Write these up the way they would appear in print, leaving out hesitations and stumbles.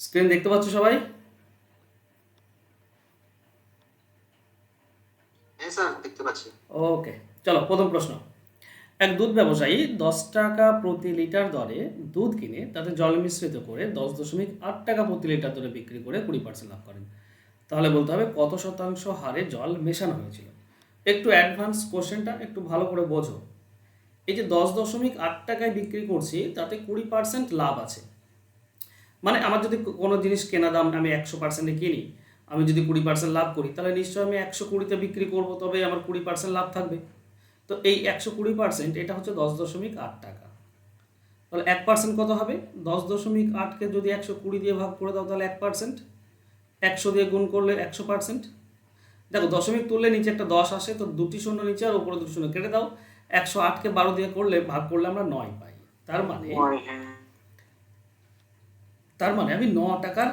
Screen দেখতে পাচ্ছ সবাই? হ্যাঁ স্যার, দেখতে পাচ্ছি। ওকে, চলো প্রথম প্রশ্ন। এক দুধ ব্যবসায়ী 10 টাকা প্রতি লিটার দরে দুধ কিনে তাতে জল মিশ্রিত করে 10.8 টাকা প্রতি লিটার দরে বিক্রি করে 20% লাভ করেন। তাহলে বলতে হবে কত শতাংশ হারে জল মেশানো হয়েছিল। একটু অ্যাডভান্স কোশ্চেনটা একটু ভালো করে বোঝো। এই যে 10.8 টাকায় বিক্রি করছি তাতে 20% লাভ আছে। মানে আমার যদি কোনো জিনিস কেনা দাম আমি 100%-এ কিনি, আমি যদি 20% লাভ করি তাহলে নিশ্চয়ই আমি 120-তে বিক্রি করবো, তবে আমার 20% লাভ থাকবে। তো এই 120% এটা হচ্ছে 10.8 টাকা। তাহলে 1% কত হবে? 10.8কে যদি 120 দিয়ে ভাগ করে দাও তাহলে 1%। 100 দিয়ে গুণ করলে 100%। দেখো দশমিক তুললে নিচে একটা 10 আসে, তো দুটি শূন্য নিচে আর উপরে দুটি শূন্য কেটে দাও। 108কে 12 দিয়ে করলে ভাগ করলে আমরা 9 পাই। তার মানে হ্যাঁ। তার মানে আমি 9 টাকার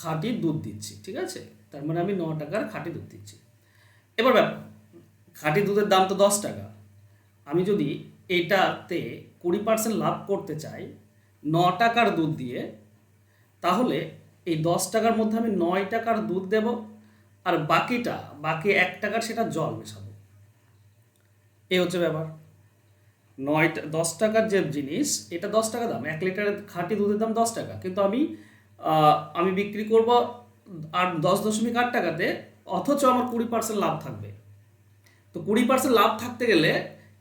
খাঁটি দুধ দিচ্ছি, ঠিক আছে? তার মানে আমি 9 টাকার খাঁটি দুধ দিচ্ছি। এবার ব্যাপার, খাঁটি দুধের দাম তো 10 টাকা। আমি যদি এটাতে 20% লাভ করতে চাই 9 টাকার দুধ দিয়ে, তাহলে এই 10 টাকার মধ্যে আমি 9 টাকার দুধ দেব, আর বাকি 1 টাকার সেটা জল মেশাবো। এই হচ্ছে ব্যাপার। 10 টাকার যে জিনিস, এটা 10 টাকা দাম, 1 লিটারের খাঁটি দুধের দাম 10 টাকা, কিন্তু আমি বিক্রি করব আর 10.8 টাকাতে, অথচ আমার 20% লাভ থাকবে। তো 20% লাভ থাকতে গেলে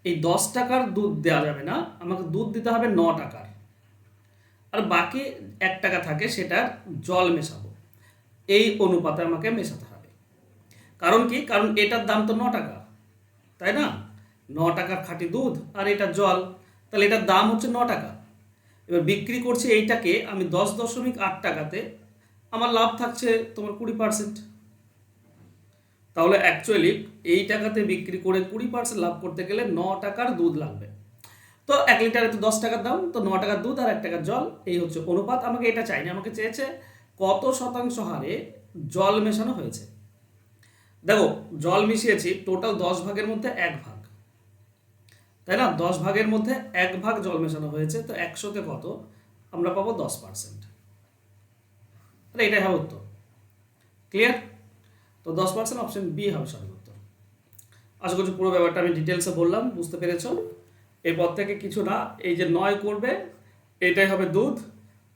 এই 10 টাকার দুধ দেওয়া যাবে না, আমাকে দুধ দিতে হবে 9 টাকার, আর বাকি 1 টাকা থাকে সেটার জল মেশাবো। এই অনুপাতে আমাকে মেশাতে হবে। কারণ কি? কারণ এটার দাম তো 9 টাকা, তাই না? 9 টাকার খাঁটি দুধ আর এটার জল, তাহলে এটার দাম হচ্ছে 9 টাকা। এবার বিক্রি করছি এইটাকে আমি 10.8 টাকাতে, আমার লাভ থাকছে তোমার 20%। তাহলে অ্যাকচুয়ালি এই টাকাতে বিক্রি করে 20% লাভ করতে গেলে 9 টাকার দুধ লাগবে। তো 1 লিটারে তো 10 টাকার দাম, তো 9 টাকার দুধ আর 1 টাকার জল, এই হচ্ছে অনুপাত। আমাকে এটা চাইনি, আমাকে চেয়েছে কত শতাংশ হারে জল মেশানো হয়েছে। দেখো, জল মিশিয়েছি টোটাল 10 ভাগের মধ্যে 1 ভাগ, তাই না? 10 ভাগের মধ্যে 1 ভাগ জল মেশানো হয়েছে, তো 100-তে কত? আমরা পাবো 10%। তাহলে এটাই হবে উত্তর। ক্লিয়ার? তো 10% অপশন বি হবে সঠিক উত্তর। আশা করছি পুরো ব্যাপারটা আমি ডিটেলসে বললাম, বুঝতে পেরেছ। এরপর থেকে কিছু না, এই যে 9 করবে এটাই হবে দুধ,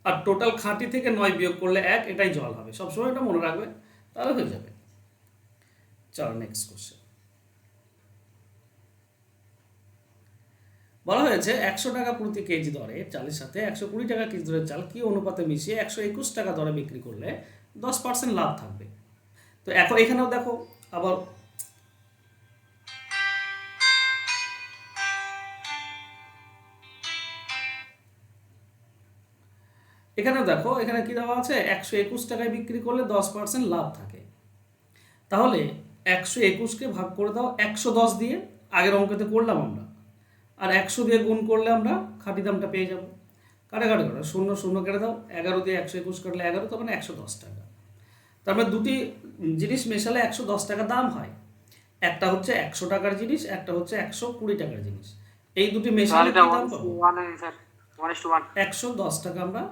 আর টোটাল খাঁটি থেকে 9 বিয়োগ করলে 1, এটাই জল হবে। সবসময় এটা মনে রাখবে, তাহলে হয়ে যাবে। চলো নেক্সট কোশ্চেন। বলা হয়েছে 100 টাকা প্রতি কেজি দরে চালের সাথে 120 টাকা কেজি দরের চাল কি অনুপাতে মিশিয়ে 121 টাকা দরে বিক্রি করলে 10% লাভ থাকবে। তো এখন এখানেও দেখো, আবার এখানেও দেখো, এখানে কি দেওয়া আছে? 121 টাকায় বিক্রি করলে 10% লাভ থাকে। তাহলে 121কে ভাগ করে দাও 110 দিয়ে, আগের অঙ্কতে করলাম আমরা, আর 100 দিয়ে গুণ করলে আমরা খাঁটি দামটা পেয়ে যাব। কাটাকাটি করো, শূন্য শূন্য কেটে দাও, 11 দিয়ে 121 কাটলে 11, তখন 110 টাকা। তার মানে দুটি জিনিস মেশালে 110 টাকা দাম হয়। একটা হচ্ছে 100 টাকার জিনিস, একটা হচ্ছে 120 টাকার জিনিস। এই দুটি মেশালে কি দাম পাবো? 110 টাকা। আমরা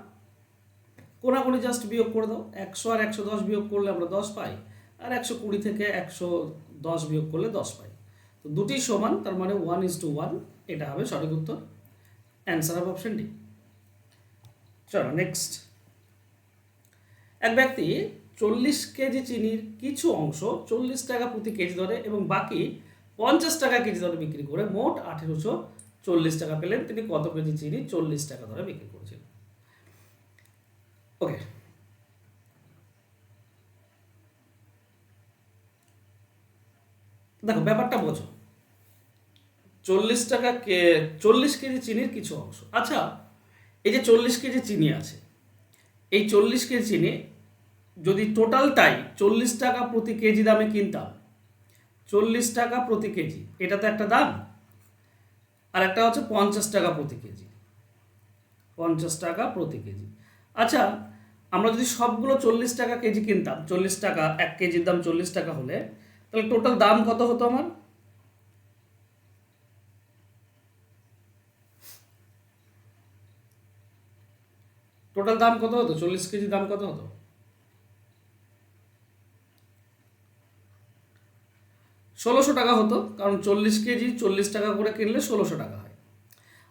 কোনাকুনি জাস্ট বিয়োগ করে দাও, 100 আর 110 বিয়োগ করলে আমরা 10 পাই, আর 120 থেকে 110 বিয়োগ করলে 10 পাই। তো দুটি সমান, তার মানে 1:1, এটা হবে সঠিক উত্তর। অ্যান্সার হবে অপশন ডি। চলো নেক্সট। এক ব্যক্তি 40 কেজি চিনির কিছু অংশ 40 টাকা প্রতি কেজি দরে এবং বাকি 50 টাকা কেজি দরে বিক্রি করে মোট 1840 টাকা পেলেন। তিনি কত কেজি চিনি 40 টাকা দরে বিক্রি করেছিলেন? ওকে, দেখো ব্যাপারটা বোঝো। 40 কেজি চিনির কিছু অংশ। আচ্ছা, এই যে 40 কেজি চিনি আছে, এই 40 কেজি চিনি যদি টোটালটাই 40 টাকা প্রতি কেজি দামে কিনতাম, 40 টাকা প্রতি কেজি, এটা তো একটা দাম। আর একটা হচ্ছে 50 টাকা প্রতি কেজি, 50 টাকা প্রতি কেজি। আচ্ছা, আমরা যদি সবগুলো 40 টাকা কেজি কিনতাম, 40 টাকা, 1 কেজির দাম 40 টাকা হলে, তাহলে টোটাল দাম কত হতো আমার? টোটাল দাম কত হতো? 40 কেজি দাম কত হতো? 1600 টাকা হতো, কারণ 40 কেজি 40 টাকা করে কিনলে 1600 টাকা হয়।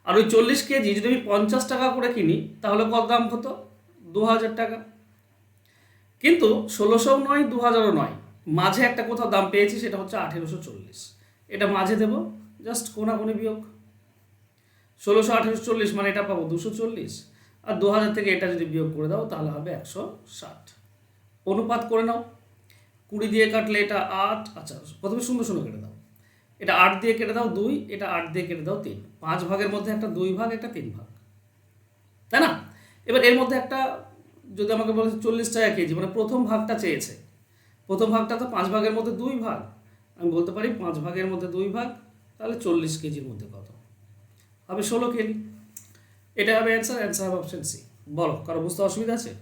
আর ওই 40 কেজি যদি আমি 50 টাকা করে কিনি তাহলে কত দাম হতো? 2000 টাকা। কিন্তু 1600 নয়, 2000ও নয়, মাঝে একটা কোথাও দাম পেয়েছি, সেটা হচ্ছে 1840। এটা মাঝে দেব, জাস্ট কোনাকুনি বিয়োগ। 1600 1840 মানে এটা পাবো 240, আর 2000 থেকে এটা যদি বিয়োগ করে দাও তাহলে হবে 160। অনুপাত করে নাও। 20 দিয়ে কাটলে এটা 8, আচ্ছা প্রথমে 0 0 কেটে দাও। এটা 8 দিয়ে কেটে দাও 2, এটা 8 দিয়ে কেটে দাও 3। 5 ভাগের মধ্যে একটা 2 ভাগ, একটা 3 ভাগ, তাই না? এবার এর মধ্যে একটা, যদি আমাকে বলে 40 টাকা কেজি, মানে প্রথম ভাগটা চেয়েছে, প্রথম ভাগটা তো 5 ভাগের মধ্যে 2 ভাগ, আমি বলতে পারি 5 ভাগের মধ্যে 2 ভাগ, তাহলে 40 কেজির মধ্যে কত হবে? 16 কেজি। এটা হবে অ্যান্সার। অ্যান্সার হবে অপশন সি। বলো, কারো বুঝতে অসুবিধা আছে?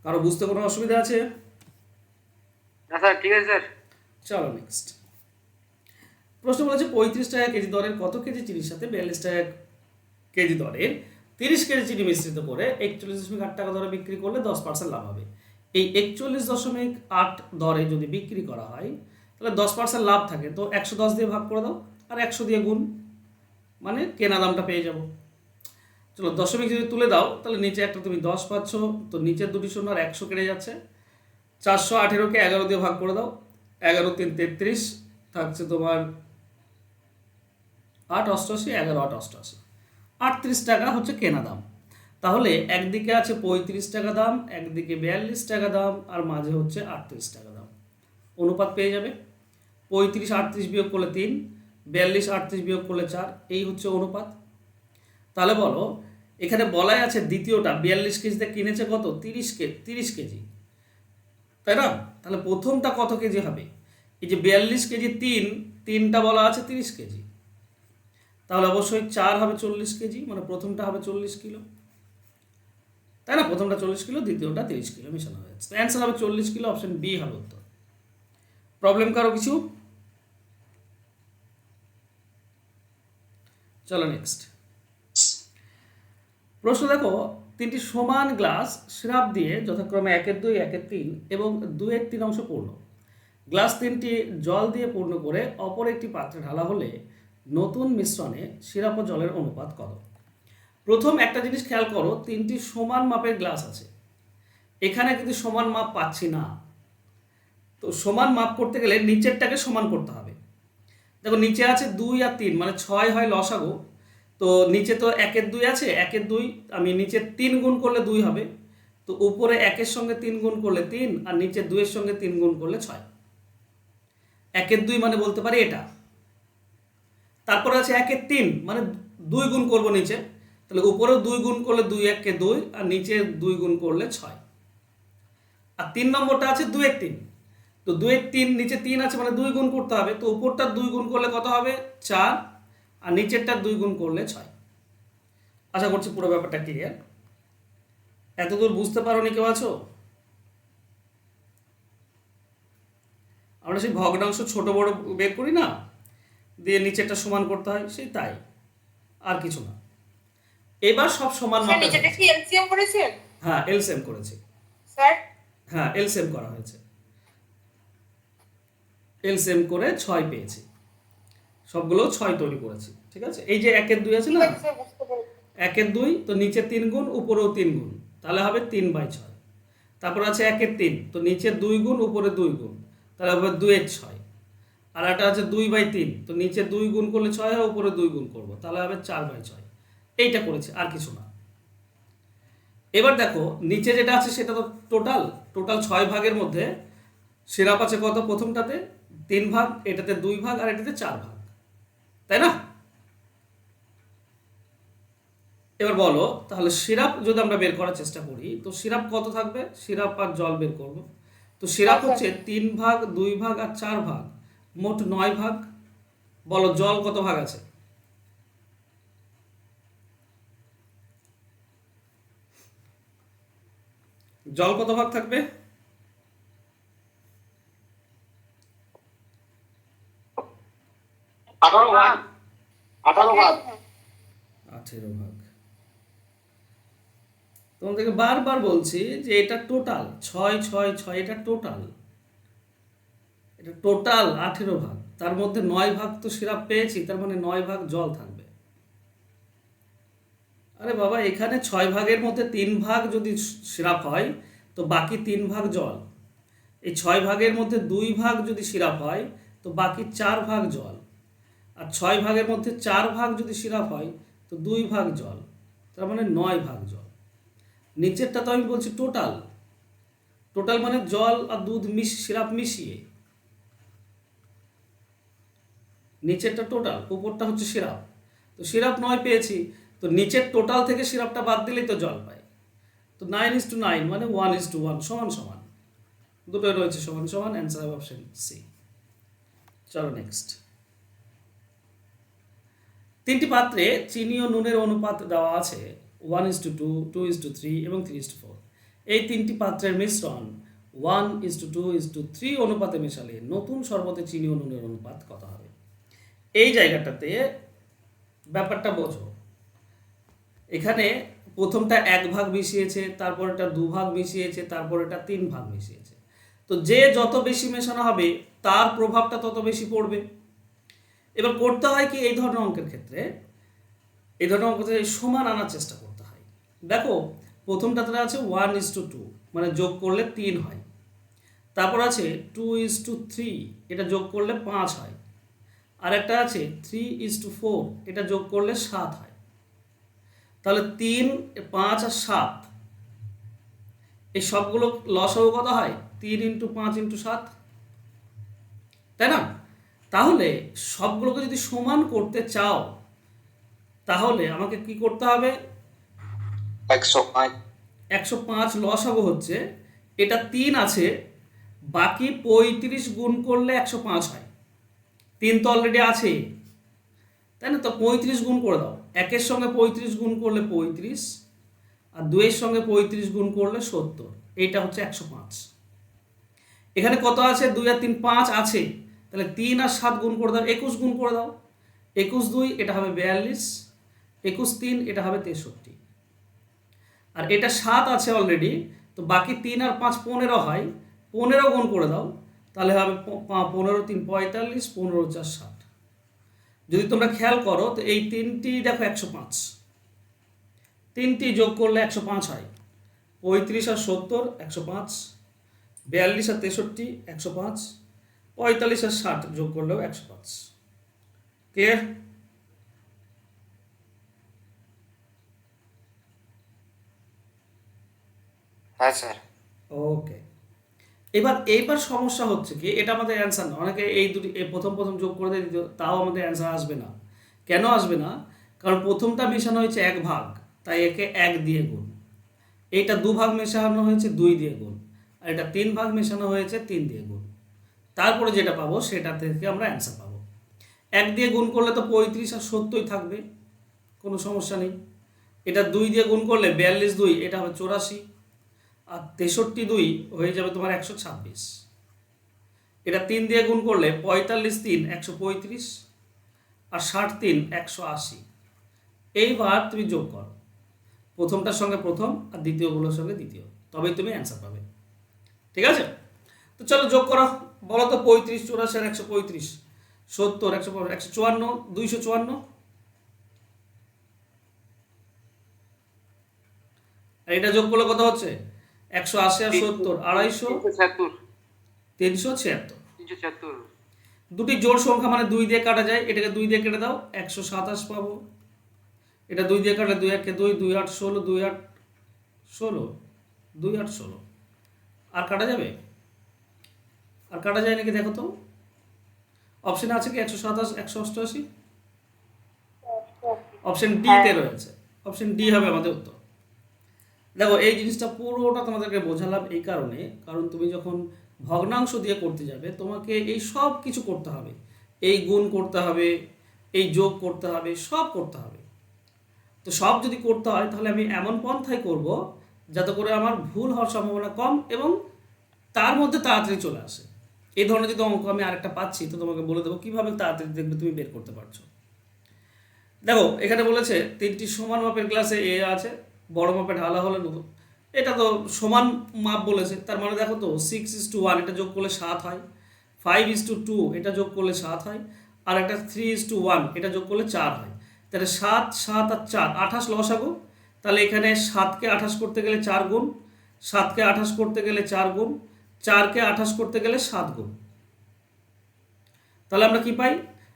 কারো বুঝতে কোনো অসুবিধা আছে? না স্যার, ঠিক আছে স্যার। চলো নেক্সট প্রশ্ন বলেছে 35 টাকা কেজি দরের কত কেজি চিনির সাথে 42 টাকা কেজি দরের 30 কেজি চিনি মিশ্রিত করে 41.8 টাকা দরে বিক্রি করলে 10% লাভ হবে। এই 41.8 দরে যদি বিক্রি করা হয় তাহলে 10% লাভ থাকে, তো 110 দিয়ে ভাগ করে দাও আর 100 দিয়ে গুণ, মানে কেনা দামটা পেয়ে যাব। চলো দশমিক যদি তুলে দাও তাহলে নিচে একটা তুমি 10 পাচ্ছ, তো নিচের দুটি শূন্য আর 100 কেটে যাচ্ছে। 418কে 11 দিয়ে ভাগ করে দাও, 11 3 33, থাকছে তোমার 8 88, 11 8 88, 38 টাকা হচ্ছে কেনা দাম। তাহলে একদিকে আছে 35 টাকা দাম, একদিকে 42 টাকা দাম, আর মাঝে হচ্ছে 38 টাকা দাম। অনুপাত পেয়ে যাবে। 35 38 বিয়োগ করলে 3, 42 38 বিয়োগ করলে 4, এই হচ্ছে অনুপাত। তাহলে বলো, এখানে বলাই আছে দ্বিতীয়টা 42 কেজিতে কিনেছে কত? 30 কেজি, তাই না? তাহলে প্রথমটা কত কেজি হবে? এই যে 42 কেজি, তিনটা বলা আছে 30 কেজি, তাহলে অবশ্যই 4 হবে 40 কেজি, মানে প্রথমটা হবে 40 কিলো, তাই না? প্রথমটা 40 কিলো, দ্বিতীয়টা 30 কিলো মেশানো হয়েছে, তো অ্যান্সার হবে 40 কিলো। অপশন বি হবে উত্তর। প্রবলেম কারো কিছু? চলো নেক্সট প্রশ্ন দেখো, 3টি সমান গ্লাস সিরাপ দিয়ে যথাক্রমে 1-এর 2 1-এর 3 এবং 2-এর 3 অংশ পূর্ণ। গ্লাস 3টি জল দিয়ে পূর্ণ করে অপর একটি পাত্রে ঢালা হলে নতুন মিশ্রণে সিরাপ ও জলের অনুপাত কত? প্রথম একটা জিনিস খেয়াল করো, 3টি সমান মাপের গ্লাস আছে, এখানে কিন্তু সমান মাপ পাচ্ছি না। তো সমান মাপ করতে গেলে নিচেরটাকে সমান করতে হবে। দেখো নিচে আছে 2 আর 3, মানে 6 হয় লসাগু। তো নিচে তো 1-এর 2 আছে, 1-এর 2 আমি নিচে 3 গুণ করলে 2 হবে, তো উপরে 1-এর সঙ্গে 3 গুণ করলে 3, আর নিচে 2-এর সঙ্গে 3 গুণ করলে 6। 1-এর 2 মানে বলতে পারি এটা। তারপরে আছে 1-এর 3, মানে 2 গুণ করব নিচে, তাহলে উপরেও 2 গুণ করলে 2 1-কে 2, আর নিচে 2 গুণ করলে 6। আর 3 নম্বরটা আছে 2-এর 3, তো 2-এর 3 নিচে 3 আছে, মানে 2 গুণ করতে হবে, তো উপরটা 2 গুণ করলে কত হবে? 4, আর নিচেরটা 2 গুণ করলে 6। আশা করছি পুরো ব্যাপারটা ক্লিয়ার। এতদূর বুঝতে পারোনি কেউ আছো? আমরা সেই ভগ্নাংশ ছোট বড় বের করি না, দিয়ে নিচেরটা সমান করতে হয়, সেই তাই, আর কিছু না। এবার সব সমান স্যার মাপের নিচেটা হয়েছে। কি এলসিএম করেছেন হ্যাঁ এলসিএম করেছি। স্যার? হ্যাঁ এলসিএম করা হয়েছে, এলসিএম করে 6 পেয়েছি, সবগুলো 6 তৈরি করেছি, ঠিক আছে? এই যে 1-এর 2 আছে ঠিক না, আছে স্যার, বুঝতে পেরেছি। 1-এর 2, তো নিচে 3 গুণ উপরেও 3 গুণ, তাহলে হবে 3/6। তারপর আছে 1-এর 3, তো নিচে 2 গুণ উপরে 2 গুণ, তাহলে হবে 2-এর 6। আর একটা আছে 2/3, তো নিচে 2 গুণ করলে 6 হয়, উপরে 2 গুণ করবো, তাহলে হবে 4/6। এইটা করেছে, আর কিছু না। এবার দেখো নিচে যেটা আছে সেটা তো টোটাল টোটাল 6 ভাগের মধ্যে সিরাপ আছে কত? প্রথমটাতে 3 ভাগ, এটাতে 2 ভাগ, আর এটাতে 4 ভাগ, তাই না? এবার বলো তাহলে সিরাপ যদি আমরা বের করার চেষ্টা করি, তো সিরাপ কত থাকবে? সিরাপ আর জল বের করব, তো সিরাপ হচ্ছে 3 ভাগ, 2 ভাগ আর 4 ভাগ, মোট 9 ভাগ। বলো জল কত ভাগ আছে? জল কত ভাগ থাকবে? 18 ভাগ। 18 ভাগ। 18 ভাগ। তোমাদেরকে বারবার বলছি যে এটা টোটাল 6 এটা টোটাল, এটা টোটাল 18 ভাগ। তার মধ্যে 9 ভাগ তো সিরাপ পেয়েছি, তার মানে 9 ভাগ জল থাকবে। আরে বাবা, এখানে 6 ভাগের মধ্যে 3 ভাগ যদি সিরাপ হয় তো বাকি 3 ভাগ জল। এই 6 ভাগের মধ্যে 2 ভাগ যদি সিরাপ হয় তো বাকি 4 ভাগ জল। আর 6 ভাগের মধ্যে 4 ভাগ যদি সিরাপ হয় তো 2 ভাগ জল, তার মানে 9 ভাগ জল। নিচেরটা তো আমি বলছি টোটাল, টোটাল মানে জল আর দুধ সিরাপ মিশিয়ে। নিচেরটা টোটাল, উপরটা হচ্ছে সিরাপ। তো সিরাপ 9 পেয়েছি, তো নিচের টোটাল থেকে সিরাপটা বাদ দিলেই তো জল পাই। তো 9:9 মানে 1:1 সমান সমান, দুটোই রয়েছে সমান সমান। অ্যান্সার হবে অপশন সি। চলো নেক্সট। 3টি পাত্রে চিনি ও নুনের অনুপাত দেওয়া আছে 1:2, 2:3 এবং 3:4। এই 3টি পাত্রের মিশ্রণ 1:2:3 অনুপাতে মেশালে নতুন শরবতে চিনি ও নুনের অনুপাত কত হবে? এই জায়গাটাতে ব্যাপারটা বোঝো। এখানে প্রথমটা 1 ভাগ মিশিয়েছে, তারপর এটা 2 ভাগ মিশিয়েছে, তারপর এটা 3 ভাগ মিশিয়েছে। তো যে যত বেশি মেশানো হবে তার প্রভাবটা তত বেশি পড়বে। এবার করতে হয় কি এই ধরনের অঙ্কের ক্ষেত্রে, এই ধরনের অঙ্ক সমান আনার চেষ্টা করতে হয়। দেখো প্রথমটাতে আছে 1:2, মানে যোগ করলে 3 হয়। তারপর আছে 2:3, এটা যোগ করলে 5 হয়। আর একটা আছে 3:4, এটা যোগ করলে 7 হয়। তাহলে 3, 5 আর 7 এই সবগুলো লসাগু কত হয়? 3 × 5 × 7, তাই না? তাহলে সবগুলোকে যদি সমান করতে চাও তাহলে আমাকে কি করতে হবে? 105। 105 লসাগু হচ্ছে, এটা 3 আছে, বাকি 35 গুণ করলে 105 হয়। 3 তো অলরেডি আছে, তাই না? তো 35 গুণ করে দাও। 1-এর সঙ্গে 35 গুণ করলে 35, আর 2-এর সঙ্গে 35 গুণ করলে 70। এইটা হচ্ছে 105। এখানে কত আছে? 2 আর 3 5 আছে, তাহলে 3 আর 7 গুণ করে দাও, 21 গুণ করে দাও। 21-2 এটা হবে 42, 21-3 এটা হবে 63। আর এটা 7 আছে অলরেডি, তো বাকি 3 আর 5 15 হয়, 15 গুণ করে দাও, তাহলে হবে 15-3 45, 15-4 60। যদি তোমরা খেয়াল করো তো এই 3টি দেখো 105, 3টি যোগ করলে 105 হয়। 35 আর 70 105, 42 আর 63 105, 45 আর 60 যোগ করলেও 105। ক্লিয়ার? হ্যাঁ স্যার। ওকে। এইবার সমস্যা হচ্ছে কি, এটা আমাদের অ্যান্সার না। অনেকে এই দুটি প্রথম যোগ করে দিয়ে দিত, তাও আমাদের অ্যান্সার আসবে না। কেন আসবে না? কারণ প্রথমটা মেশানো হয়েছে 1 ভাগ, তাই একে 1 দিয়ে গুণ। এইটা 2 ভাগ মেশানো হয়েছে 2 দিয়ে গুণ, আর এটা 3 ভাগ মেশানো হয়েছে 3 দিয়ে গুণ। তারপরে যেটা পাবো সেটা থেকে আমরা অ্যান্সার পাবো। 1 দিয়ে গুণ করলে তো 35 আর 70 থাকবে, কোনো সমস্যা নেই। এটা 2 দিয়ে গুণ করলে 42-2 এটা হবে 84, আর 63-2 হয়ে যাবে তোমার 126। এটা 3 দিয়ে গুণ করলে 45-3 135, আর 60-3 180। এইবার তুমি যোগ করো প্রথমটার সঙ্গে প্রথম আর দ্বিতীয়গুলোর সঙ্গে দ্বিতীয়, তবেই তুমি অ্যান্সার পাবে। ঠিক আছে? তো চলো যোগ করো। বলো তো 35, 84 আর 135, 70, 154, 254। আর এটা যোগ করলে কত হচ্ছে? 180 আর 70 250, 376। 376। দুটি জোড় সংখ্যা মানে 2 দিয়ে কাটা যায়, এটাকে 2 দিয়ে কেটে দাও, 127 পাবো। এটা 2 দিয়ে কাটলে 2 1 2, 2 8 16, 2 8 16, 2 8 16। আর কাটা যাবে? আর কাটা যায় নাকি দেখো তো। অপশনে আছে কি 127 188? অপশন ডি তে রয়েছে। অপশন ডি হবে আমাদের উত্তর। দেখো এই জিনিসটা পুরোটা তোমাদেরকে বোঝালাম এই কারণে, কারণ তুমি যখন ভগ্নাংশ দিয়ে করতে যাবে তোমাকে এই সব কিছু করতে হবে। এই গুণ করতে হবে, এই যোগ করতে হবে, সব করতে হবে। তো সব যদি করতে হয় তাহলে আমি এমন পন্থায় করব যাতে করে আমার ভুল হওয়ার সম্ভাবনা কম এবং তার মধ্যে তাড়াতাড়ি চলে আসে। এই ধরনের যদি অঙ্ক আমি আরেকটা পাচ্ছি তো তোমাকে বলে দেবো কীভাবে তাড়াতাড়ি দেখবে তুমি বের করতে পারছো। দেখো এখানে বলেছে তিনটি সমান মাপের গ্লাসে এ আছে, বড় মাপের ঢালা হলে এটা তো সমান মাপ বলেছে, তার মানে দেখো তো 6:1 এটা যোগ করলে 7 হয়, 5:2 এটা যোগ করলে 7 হয়, আর একটা 3:1 এটা যোগ করলে 4 হয়। তাহলে 7, 7 আর 4 28 লসাগু। তাহলে এখানে 7কে 28 করতে গেলে 4 গুণ, 7কে 28 করতে গেলে 4 গুণ, 4কে 28 করতে গেলে 7 গুণ। তাহলে আমরা কি পাই?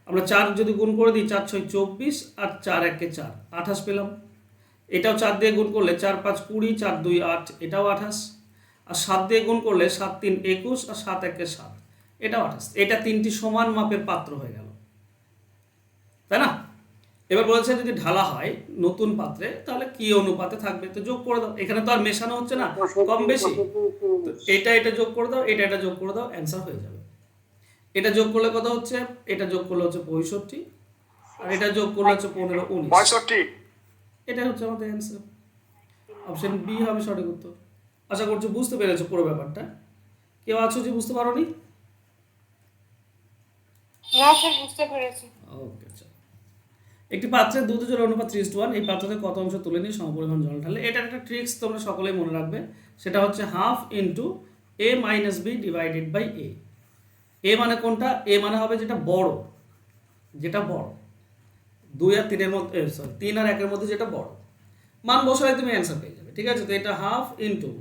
আমরা 4 যদি গুণ করে দিই, 4 6 24 আর 4 1 4 28 পেলাম। এটাও 4 দিয়ে গুণ করলে 4 5 20, 4 2 8 এটাও 28, আর 7 দিয়ে গুণ করলে 7 3 21 আর 7 1 7 এটাও 28। এটা তিনটি সমান মাপের পাত্র হয়ে গেল, তাই না? এবার বলেছে যদি ঢালা হয় নতুন পাত্রে তাহলে কি অনুপাতে থাকবে, তো যোগ করে দাও। এখানে তো আর মেশানো হচ্ছে না, কম বেশি, তো এটা যোগ করে দাও, এটা যোগ করে দাও, অ্যান্সার হয়ে যাবে। এটা যোগ করলে কত হচ্ছে? এটা যোগ করলে হচ্ছে 65, আর এটা যোগ করলে হচ্ছে 15 19। 65। এটা হচ্ছে আমাদের অ্যান্সার। অপশন বি হবে সঠিক উত্তর। আশা করছি বুঝতে পেরেছো পুরো ব্যাপারটা। কেউ আছো যে বুঝতে পারোনি? না স্যার, বুঝতে পেরেছি। ওকে, চলো। একটি পাত্রে দুধ জলের অনুপাত 3:1, এই পাত্র থেকে কত অংশ তুলে নিয়ে সমপরিমাণ জল ঢালে। এটা একটা ট্রিক্স তোমরা সকলেই মনে রাখবে, সেটা হচ্ছে half into a minus B divided by A. A মানে কোনটা? এ মানে হবে যেটা বড়, যেটা বড় 2 আর 3 এর মধ্যে, সরি 3 আর 1 এর মধ্যে যেটা বড়। মান বসালে তুমি অ্যান্সার পেয়ে যাবে, ঠিক আছে? তো এটা হাফ ইন্টু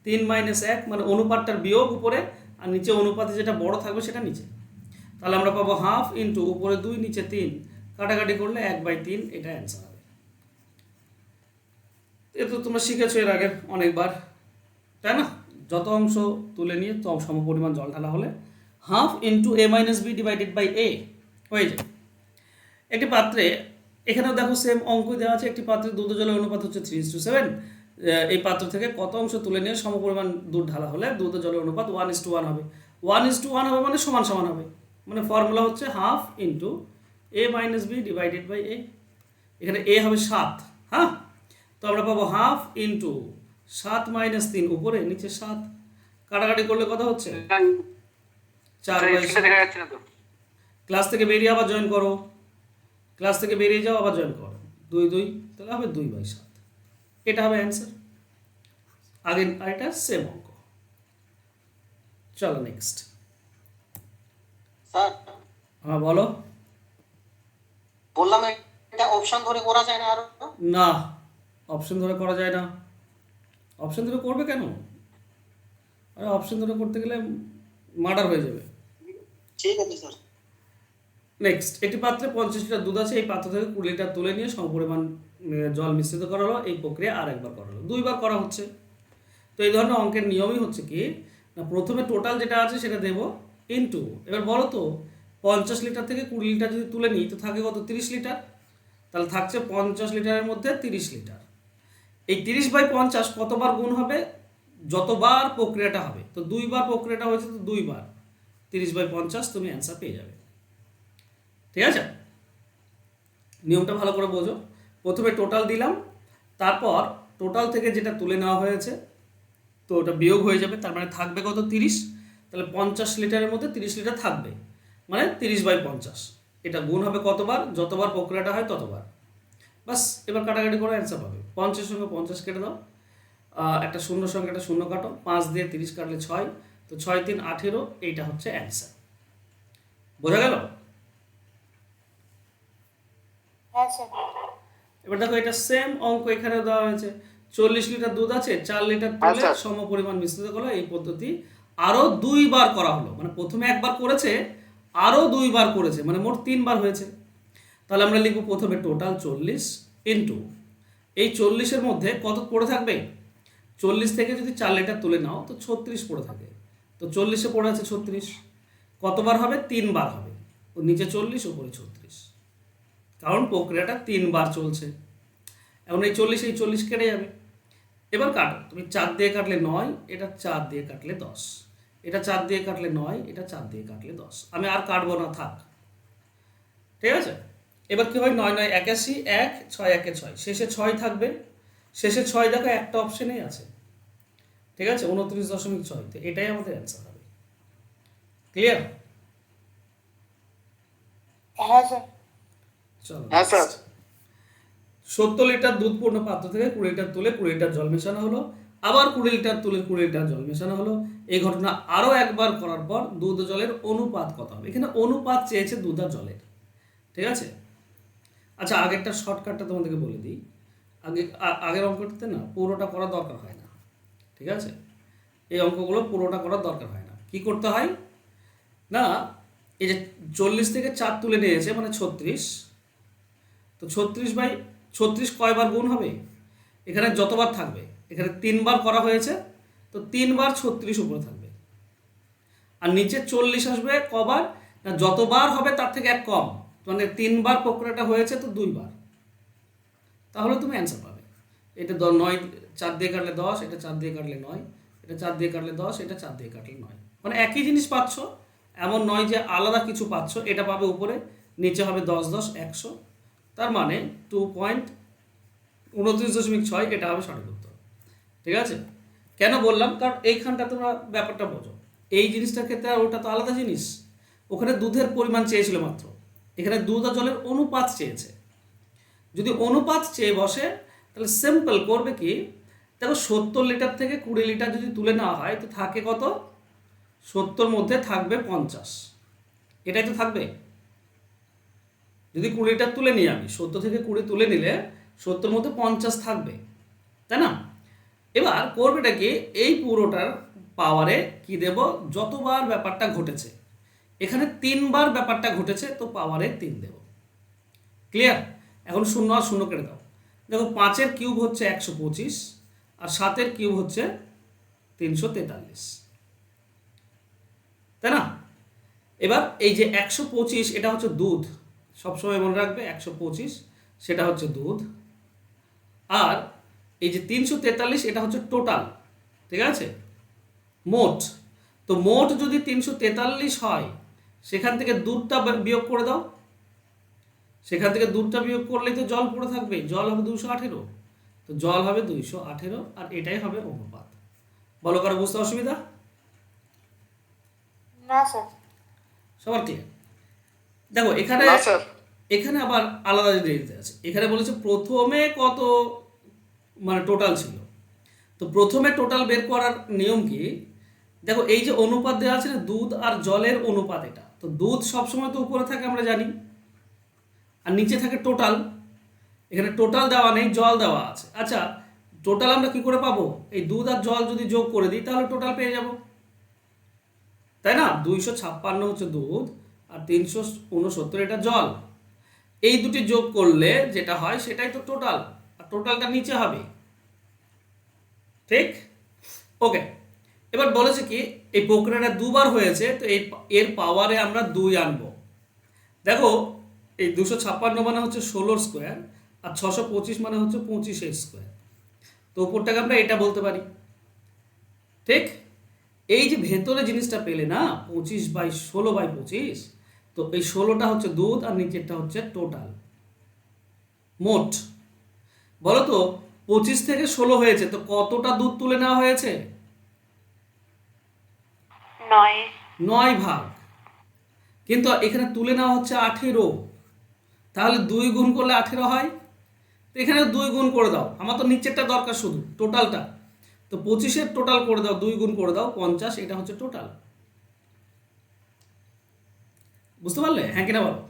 3 মাইনাস 1, মানে অনুপাতটার বিয়োগ উপরে, আর নিচে অনুপাতে যেটা বড় থাকবে সেটা নিচে। তাহলে আমরা পাবো হাফ ইন্টু উপরে 2 নিচে 3, কাটাকাটি করলে 1/3, এটা অ্যান্সার হবে। এ তো তোমরা শিখেছো এর আগে অনেকবার, তাই না? যত অংশ তুলে নিয়ে তো সমপরিমাণ জল ঢালা হলে half into a minus B divided by A হয়ে যায়। একটি পাত্রে, এখানেও দেখো সেম অঙ্কই দেওয়া আছে, একটি পাত্রে দুধ ও জলের অনুপাত হচ্ছে 3:7। এই পাত্র থেকে কত অংশ তুলে নিয়ে সমপরিমাণ দুধ ঢালা হলে দুধ ও জলের অনুপাত 1:1 হবে। 1:1 হবে মানে সমান সমান হবে, মানে ফর্মুলা হচ্ছে half into a minus B divided by A. এখানে এ হবে 7, হ্যাঁ? তো আমরা পাবো হাফ ইন্টু 7 মাইনাস 3 উপরে নিচে 7, কাটাকাটি করলে কত হচ্ছে? 4/7। দেখা যাচ্ছে না তো। ক্লাস থেকে বেরিয়ে আবার জয়েন করো, ক্লাস থেকে বেরিয়ে যাও আবার জয়েন করো, 2 2, তাহলে হবে 2/7। এটা হবে অ্যান্সার। আগে আর এটা সেম অঙ্ক। চলো নেক্সট। স্যার হ্যাঁ বলো। বললাম এটা অপশন ধরে করা যায় না আরো? না, অপশন ধরে করা যায় না। অপশন ধরে করবে কেন? আরে অপশন ধরে করতে গেলে মার্ডার হয়ে যাবে। ঠিক আছে স্যার। নেক্সট, একটি পাত্রে 50 লিটার দুধ আছে, এই পাত্র থেকে 20 লিটার তুলে নিয়ে সমপরিমাণ জল মিশ্রিত করা হলো। এই প্রক্রিয়া আর একবার করা হলো, 2বার করা হচ্ছে। তো এই ধরনের অঙ্কের নিয়মই হচ্ছে কি না, প্রথমে টোটাল যেটা আছে সেটা দেবো ইনটু, এবার বলো তো 50 লিটার থেকে 20 লিটার যদি তুলে নিই তো থাকে কত? 30 লিটার। তাহলে থাকছে 50 লিটারের মধ্যে 30 লিটার। এই 30/50 কতবার গুণ হবে? যতবার প্রক্রিয়াটা হবে। তো 2বার প্রক্রিয়াটা হয়েছে, তো 2বার 30/50 তুমি অ্যান্সার পেয়ে যাবে, ঠিক আছে? নিয়মটা ভালো করে বোঝো। প্রথমে টোটাল দিলাম, তারপর টোটাল থেকে যেটা তুলে নেওয়া হয়েছে তো ওটা বিয়োগ হয়ে যাবে, তার মানে থাকবে কত? 30। তাহলে 50 লিটারের মধ্যে 30 লিটার থাকবে, মানে 30/50। এটা গুণ হবে কতবার? যতবার প্রক্রিয়াটা হয় ততবার। বাস, এবার কাটাকাটি করে অ্যান্সার পাবে। 50 সঙ্গে 50 কেটে দাও, একটা শূন্যর সঙ্গে একটা শূন্য কাটো, 5 দিয়ে 30 কাটলে 6, তো 6 3 18, এইটা হচ্ছে অ্যান্সার। বোঝা গেল? হ্যাঁ স্যার। এবার দেখো এটা সেম অঙ্ক এখানে দেওয়া হয়েছে। 40 লিটার দুধ আছে, 4 লিটার তুলে আচ্ছা। সমপরিমাণ মিশ্রিত করলো। এই পদ্ধতি আরও 2বার করা হলো, মানে প্রথমে একবার করেছে, আরও 2বার করেছে, মানে মোট 3বার হয়েছে। তাহলে আমরা লিখব প্রথমে টোটাল 40 ইন্টু এই 40-এর মধ্যে কত পড়ে থাকবে? 40 থেকে যদি 4 লিটার তুলে নাও তো 36 পড়ে থাকে। তো 40-এ পড়ে আছে 36, কতবার হবে? 3বার হবে। ও নিচে 40 উপরে 36, কারণ প্রক্রিয়াটা 3বার চলছে। এখন এই 40 কেটে যাবে। এবার কাটো, তুমি 4 দিয়ে কাটলে 9, এটা 4 দিয়ে কাটলে 10, এটা 4 দিয়ে কাটলে 9, এটা 4 দিয়ে কাটলে 10। আমি আর কাটবো না, থাক, ঠিক আছে? এবার কি হয়? 9 9 81, 1 6 1 6, শেষে 6 থাকবে। শেষে 6 দেখো একটা অপশনেই আছে, ঠিক আছে? 29.6। তো এটাই আমাদের অ্যান্সার হবে। ক্লিয়ার? হ্যাঁ স্যার। চলো হ্যাঁ স্যার। 70 লিটার দুধপূর্ণ পাত্র থেকে 20 লিটার তুলে 20 লিটার জল মেশানো হলো, আবার 20 লিটার তুলে 20 লিটার জল মেশানো হলো। এই ঘটনা আরও একবার করার পর দুধ ও জলের অনুপাত কত হবে? এখানে অনুপাত চেয়েছে দুধ আর জলের, ঠিক আছে। আচ্ছা, আগেরটা শর্টকাটটা তোমাদেরকে বলে দিই। আগের অঙ্কটাতে না পুরোটা করার দরকার হয় না, ঠিক আছে। এই অঙ্কগুলো পুরোটা করার দরকার হয় না। কি করতে হয় না, এই যে 40 থেকে 4 তুলে নিয়েছে মানে 36, তো 36/36 কয়বার গুণ হবে? এখানে যতবার থাকবে, এখানে 3 বার করা হয়েছে, তো 3 বার 36 উপরে থাকবে। আর নিচে 40 আসবে কবার না, যতবার হবে তার থেকে 1 কম, মানে 3 বার প্রক্রিয়াটা হয়েছে তো 2 বার, তাহলে তুমি অ্যান্সার পাবে। এটা 9 4 দিয়ে কাটলে 10, এটা 4 দিয়ে কাটলে 9, এটা 4 দিয়ে কাটলে 10, এটা 4 দিয়ে কাটলে 9, মানে একই জিনিস পাচ্ছ, এমন নয় যে আলাদা কিছু পাচ্ছ। এটা পাবে উপরে, নিচে হবে 10 10 100, তার মানে 2.29.6, এটা হবে সঠিক উত্তর, ঠিক আছে। কেন বললাম? কারণ এইখানটা তোমরা ব্যাপারটা বোঝো, এই জিনিসটার ক্ষেত্রে আর ওটা তো আলাদা জিনিস। ওখানে দুধের পরিমাণ চেয়েছিল মাত্র, এখানে দুধ আর জলের অনুপাত চেয়েছে। যদি অনুপাত চেয়ে বসে তাহলে সিম্পল করবে কি, দেখো 70 লিটার থেকে 20 লিটার যদি তুলে নেওয়া হয় তো থাকে কত? 70 মধ্যে থাকবে 50, এটাই তো থাকবে। যদি 20 লিটার তুলে নিই আমি, 70 থেকে 20 তুলে নিলে 70 মধ্যে 50 থাকবে, তাই না? এবার করবেটা কি, এই পুরোটার পাওয়ারে কি দেব, যতবার ব্যাপারটা ঘটেছে, এখানে 3 বার ব্যাপারটা ঘটেছে তো পাওয়ারে 3 দেব। ক্লিয়ার? এখন 0 আর 0 কেটে দাও। দেখো 5-এর কিউব হচ্ছে 125, আর 7-এর কিউব হচ্ছে 343, তাই না? এবার এই যে 125, এটা হচ্ছে দুধ, সবসময় মনে রাখবে 125 সেটা হচ্ছে দুধ, আর এই যে 343 এটা হচ্ছে টোটাল, ঠিক আছে, মোট। তো মোট যদি 343 হয়, সেখান থেকে দুধটা বিয়োগ করে দাও, সেখান থেকে দুধটা বিয়োগ করলেই তো জল পড়ে থাকবে, জল হবে 218, তো জল হবে 218, আর এটাই হবে অনুপাত। বলো, কারো বুঝতে অসুবিধা? না স্যার। সবার ক্লিয়ার? দেখো এখানে এখানে আবার আলাদা দিতে আছে। এখানে বলেছে প্রথমে কত মানে টোটাল ছিল, তো প্রথমে টোটাল বের করার নিয়ম কি, দেখো এই যে অনুপাত দেওয়া আছে না, দুধ আর জলের অনুপাত, এটা তো দুধ সবসময় তো উপরে থাকে আমরা জানি, আর নিচে থাকে টোটাল। এখানে টোটাল দেওয়া নেই, জল দেওয়া আছে। আচ্ছা, টোটাল আমরা কি করে পাবো? এই দুধ আর জল যদি যোগ করে দিই তাহলে টোটাল পেয়ে যাব, তাই না? 256 হচ্ছে দুধ আর 369 এটা জল, এই দুটি যোগ করলে যেটা হয় সেটাই তো টোটাল, আর টোটালটা নিচে হবে, ঠিক? ওকে, এবার বলেছে কি, এই প্রক্রিয়াটা 2 বার হয়েছে, তো এর পাওয়ারে আমরা 2 আনবো। দেখো এই 256 মানে হচ্ছে 16 স্কোয়ার, আর 625 মানে হচ্ছে 25 স্কোয়ার, তো উপরটাকে আমরা এটা বলতে পারি, ঠিক? এই যে ভেতরে জিনিসটা পেলে না 25/16/25, তো এই 16টা হচ্ছে দুধ আর নিচেরটা হচ্ছে টোটাল মোট। বলো তো 25 থেকে 16 হয়েছে, তো কতটা দুধ তুলে নেওয়া হয়েছে? 9 ভাগ, কিন্তু এখানে তুলে নেওয়া হচ্ছে 18, তাহলে 2 গুণ করলে 18 হয়, তো এখানে 2 গুণ করে দাও, আমার তো নিচেরটা দরকার শুধু টোটালটা, তো 25-এর টোটাল করে দাও, 2 গুণ করে দাও 50, এটা হচ্ছে টোটাল। বুঝতে পারলে? হ্যাঁ কিনা বলো?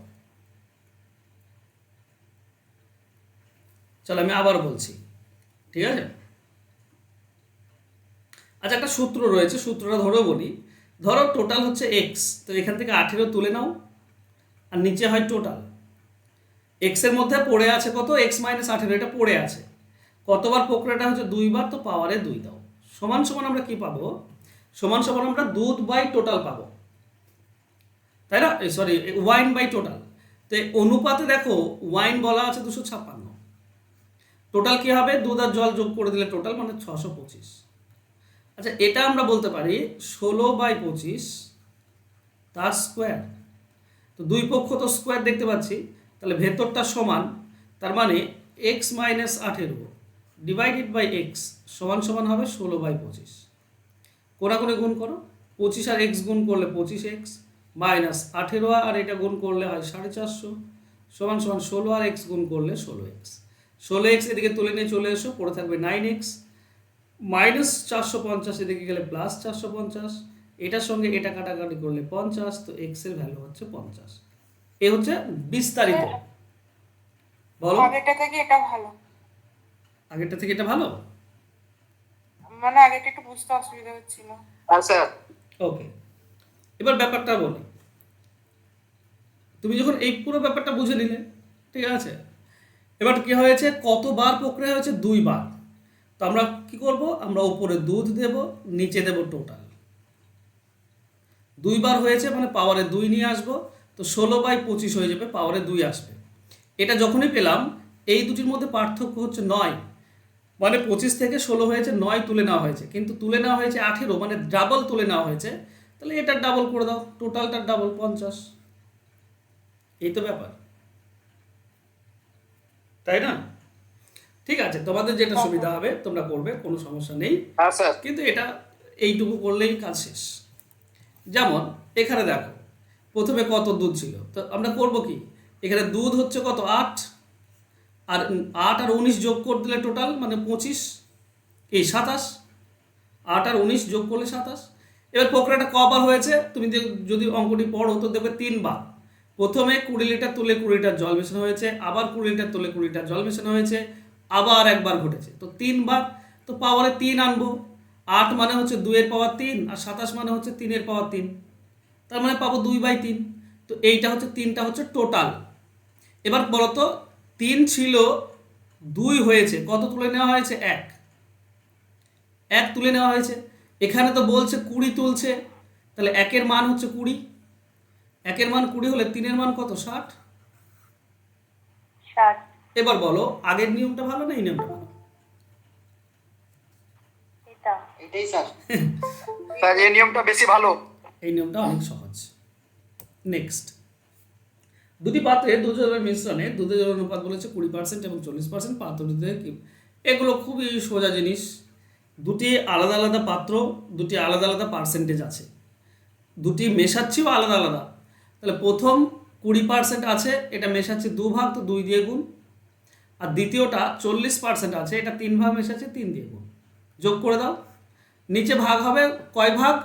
চলো আমি আবার বলছি, ঠিক আছে। আচ্ছা, একটা সূত্র রয়েছে, সূত্রটা ধরেও বলি। ধরো টোটাল হচ্ছে এক্স, তো এখান থেকে 18 তুলে নাও, আর নিচে হয় টোটাল। এক্স এর মধ্যে পড়ে আছে কত? এক্স মাইনাস 18, এটা পড়ে আছে। কতবার প্রক্রিয়াটা হচ্ছে? 2 বার, তো পাওয়ারে 2 দাও। সমান সমান আমরা কি পাবো? সমান সমান আমরা দুধ বাই টোটাল পাবো, তাই না? সরি, ওয়াইন বাই টোটাল। তো এই অনুপাতে দেখো ওয়াইন বলা আছে 256, টোটাল কি হবে? দুধ আর জল যোগ করে দিলে টোটাল মানে 625। আচ্ছা, এটা আমরা বলতে পারি 16/25 তার স্কোয়ার, তো দুই পক্ষ তো স্কোয়ার দেখতে পাচ্ছি, তাহলে ভেতরটা সমান, তার মানে X minus 18 divided by X সমান সমান হবে 16/25। কোনাকুনি গুণ করো, 25 আর এক্স গুণ করলে 25x মাইনাস 18 আর এটা গুণ করলে হয় 450 সমান সমান 16 আর এক্স গুণ করলে 16x। 16x এদিকে তুলে নিয়ে চলে এসো, পড়ে থাকবে 9x, মাইনাস 450 এদিকে গেলে প্লাস 450, এটার সঙ্গে এটা কাটাকাটি করলে 50, তো x এর ভ্যালু হচ্ছে 50। এ হচ্ছে বিস্তারিত। বলো, আগেরটা থেকে এটা ভালো, আগেরটা থেকে এটা ভালো? মানে আগেরটা একটু বুঝতে অসুবিধা হচ্ছিল। হ্যাঁ স্যার। ওকে, এবার ব্যাপারটা বলি। তুমি যখন এই পুরো ব্যাপারটা বুঝে নিলে, ঠিক আছে, এবার কি হয়েছে, কতবার প্রক্রিয়া হয়েছে? 2 বার। তো আমরা কি করব, আমরা উপরে দুধ দেব, নিচে দেব টোটাল। 2 বার হয়েছে মানে পাওয়ারে 2 নিয়ে আসবো, তো 16/25 হয়ে যাবে, পাওয়ারে 2 আসবে। এটা যখনই পেলাম, এই দুটির মধ্যে পার্থক্য হচ্ছে 9, মানে 25 থেকে 16 হয়েছে, 9 তুলে নেওয়া হয়েছে, কিন্তু তুলে নেওয়া হয়েছে 18, মানে ডাবল তুলে নেওয়া হয়েছে। তাহলে এটার ডাবল করে দাও, টোটালটার ডাবল 50। এই তো ব্যাপার, তাই না? ঠিক আছে, তোমাদের যেটা সুবিধা হবে তোমরা করবে, কোনো সমস্যা নেই। হ্যাঁ স্যার। কিন্তু এটা এইটুকু করলেই কাজ শেষ। যেমন এখানে দেখো, প্রথমে কত দুধ ছিল, তো আমরা করব কি, এখানে দুধ হচ্ছে কত, 8, আর 8 আর 19 যোগ করে দিলে টোটাল মানে 25, এই 27, 8 আর 19 যোগ করলে 27। এবার প্রক্রিয়াটা কবার হয়েছে, তুমি যদি অঙ্কটি পড়ো তো দেখবে 3 বার। প্রথমে 20 লিটার তুলে 20 লিটার জল মেশানো হয়েছে, আবার 20 লিটার তুলে 20 লিটার জল মেশানো হয়েছে, আবার একবার ঘটেছে, তো 3 বার। তো পাওয়ারে 3 আনবো, 8 মানে হচ্ছে 2 এর পাওয়ার 3, আর 27 মানে হচ্ছে 3 এর পাওয়ার 3, তার মানে পাবো 2/3। তো এইটা হচ্ছে 3টা হচ্ছে টোটাল। এবার বলো তো, 3 ছিল, 2 হয়েছে, কত তুলে নেওয়া হয়েছে? 1 তুলে নেওয়া হয়েছে। এখানে তো বলছে 20 তুলছে, তাহলে 1-এর মান হচ্ছে 20, 1-এর মান 20 হলে 3-এর মান কত, 60। 60। এবার বলো, আগের নিয়মটা ভালো না এই নিয়মটা ভালো? এটা এটাই স্যার। স্যার এই নিয়মটা বেশি ভালো। এই নিয়মটা অনেক সহজ। নেক্সট, দুটি পাত্রে দুধ জলের মিশ্রণে দুধের জলের অনুপাত বলেছে 20% এবং 40%, পাত্র দুধে কি, এগুলো খুবই সোজা জিনিস। দুটি আলাদা আলাদা পাত্র, দুটি আলাদা আলাদা পার্সেন্টেজ আছে, দুটি মেশাচ্ছিও আলাদা আলাদা। তাহলে প্রথম 20% আছে, এটা মেশাচ্ছি 2 ভাগ, তো 2 দিয়ে গুণ। আর দ্বিতীয়টা 40% আছে, এটা 3 ভাগ মেশাচ্ছি, 3 দিয়ে গুণ। যোগ করে দাও, নিচে ভাগ হবে কয় ভাগ,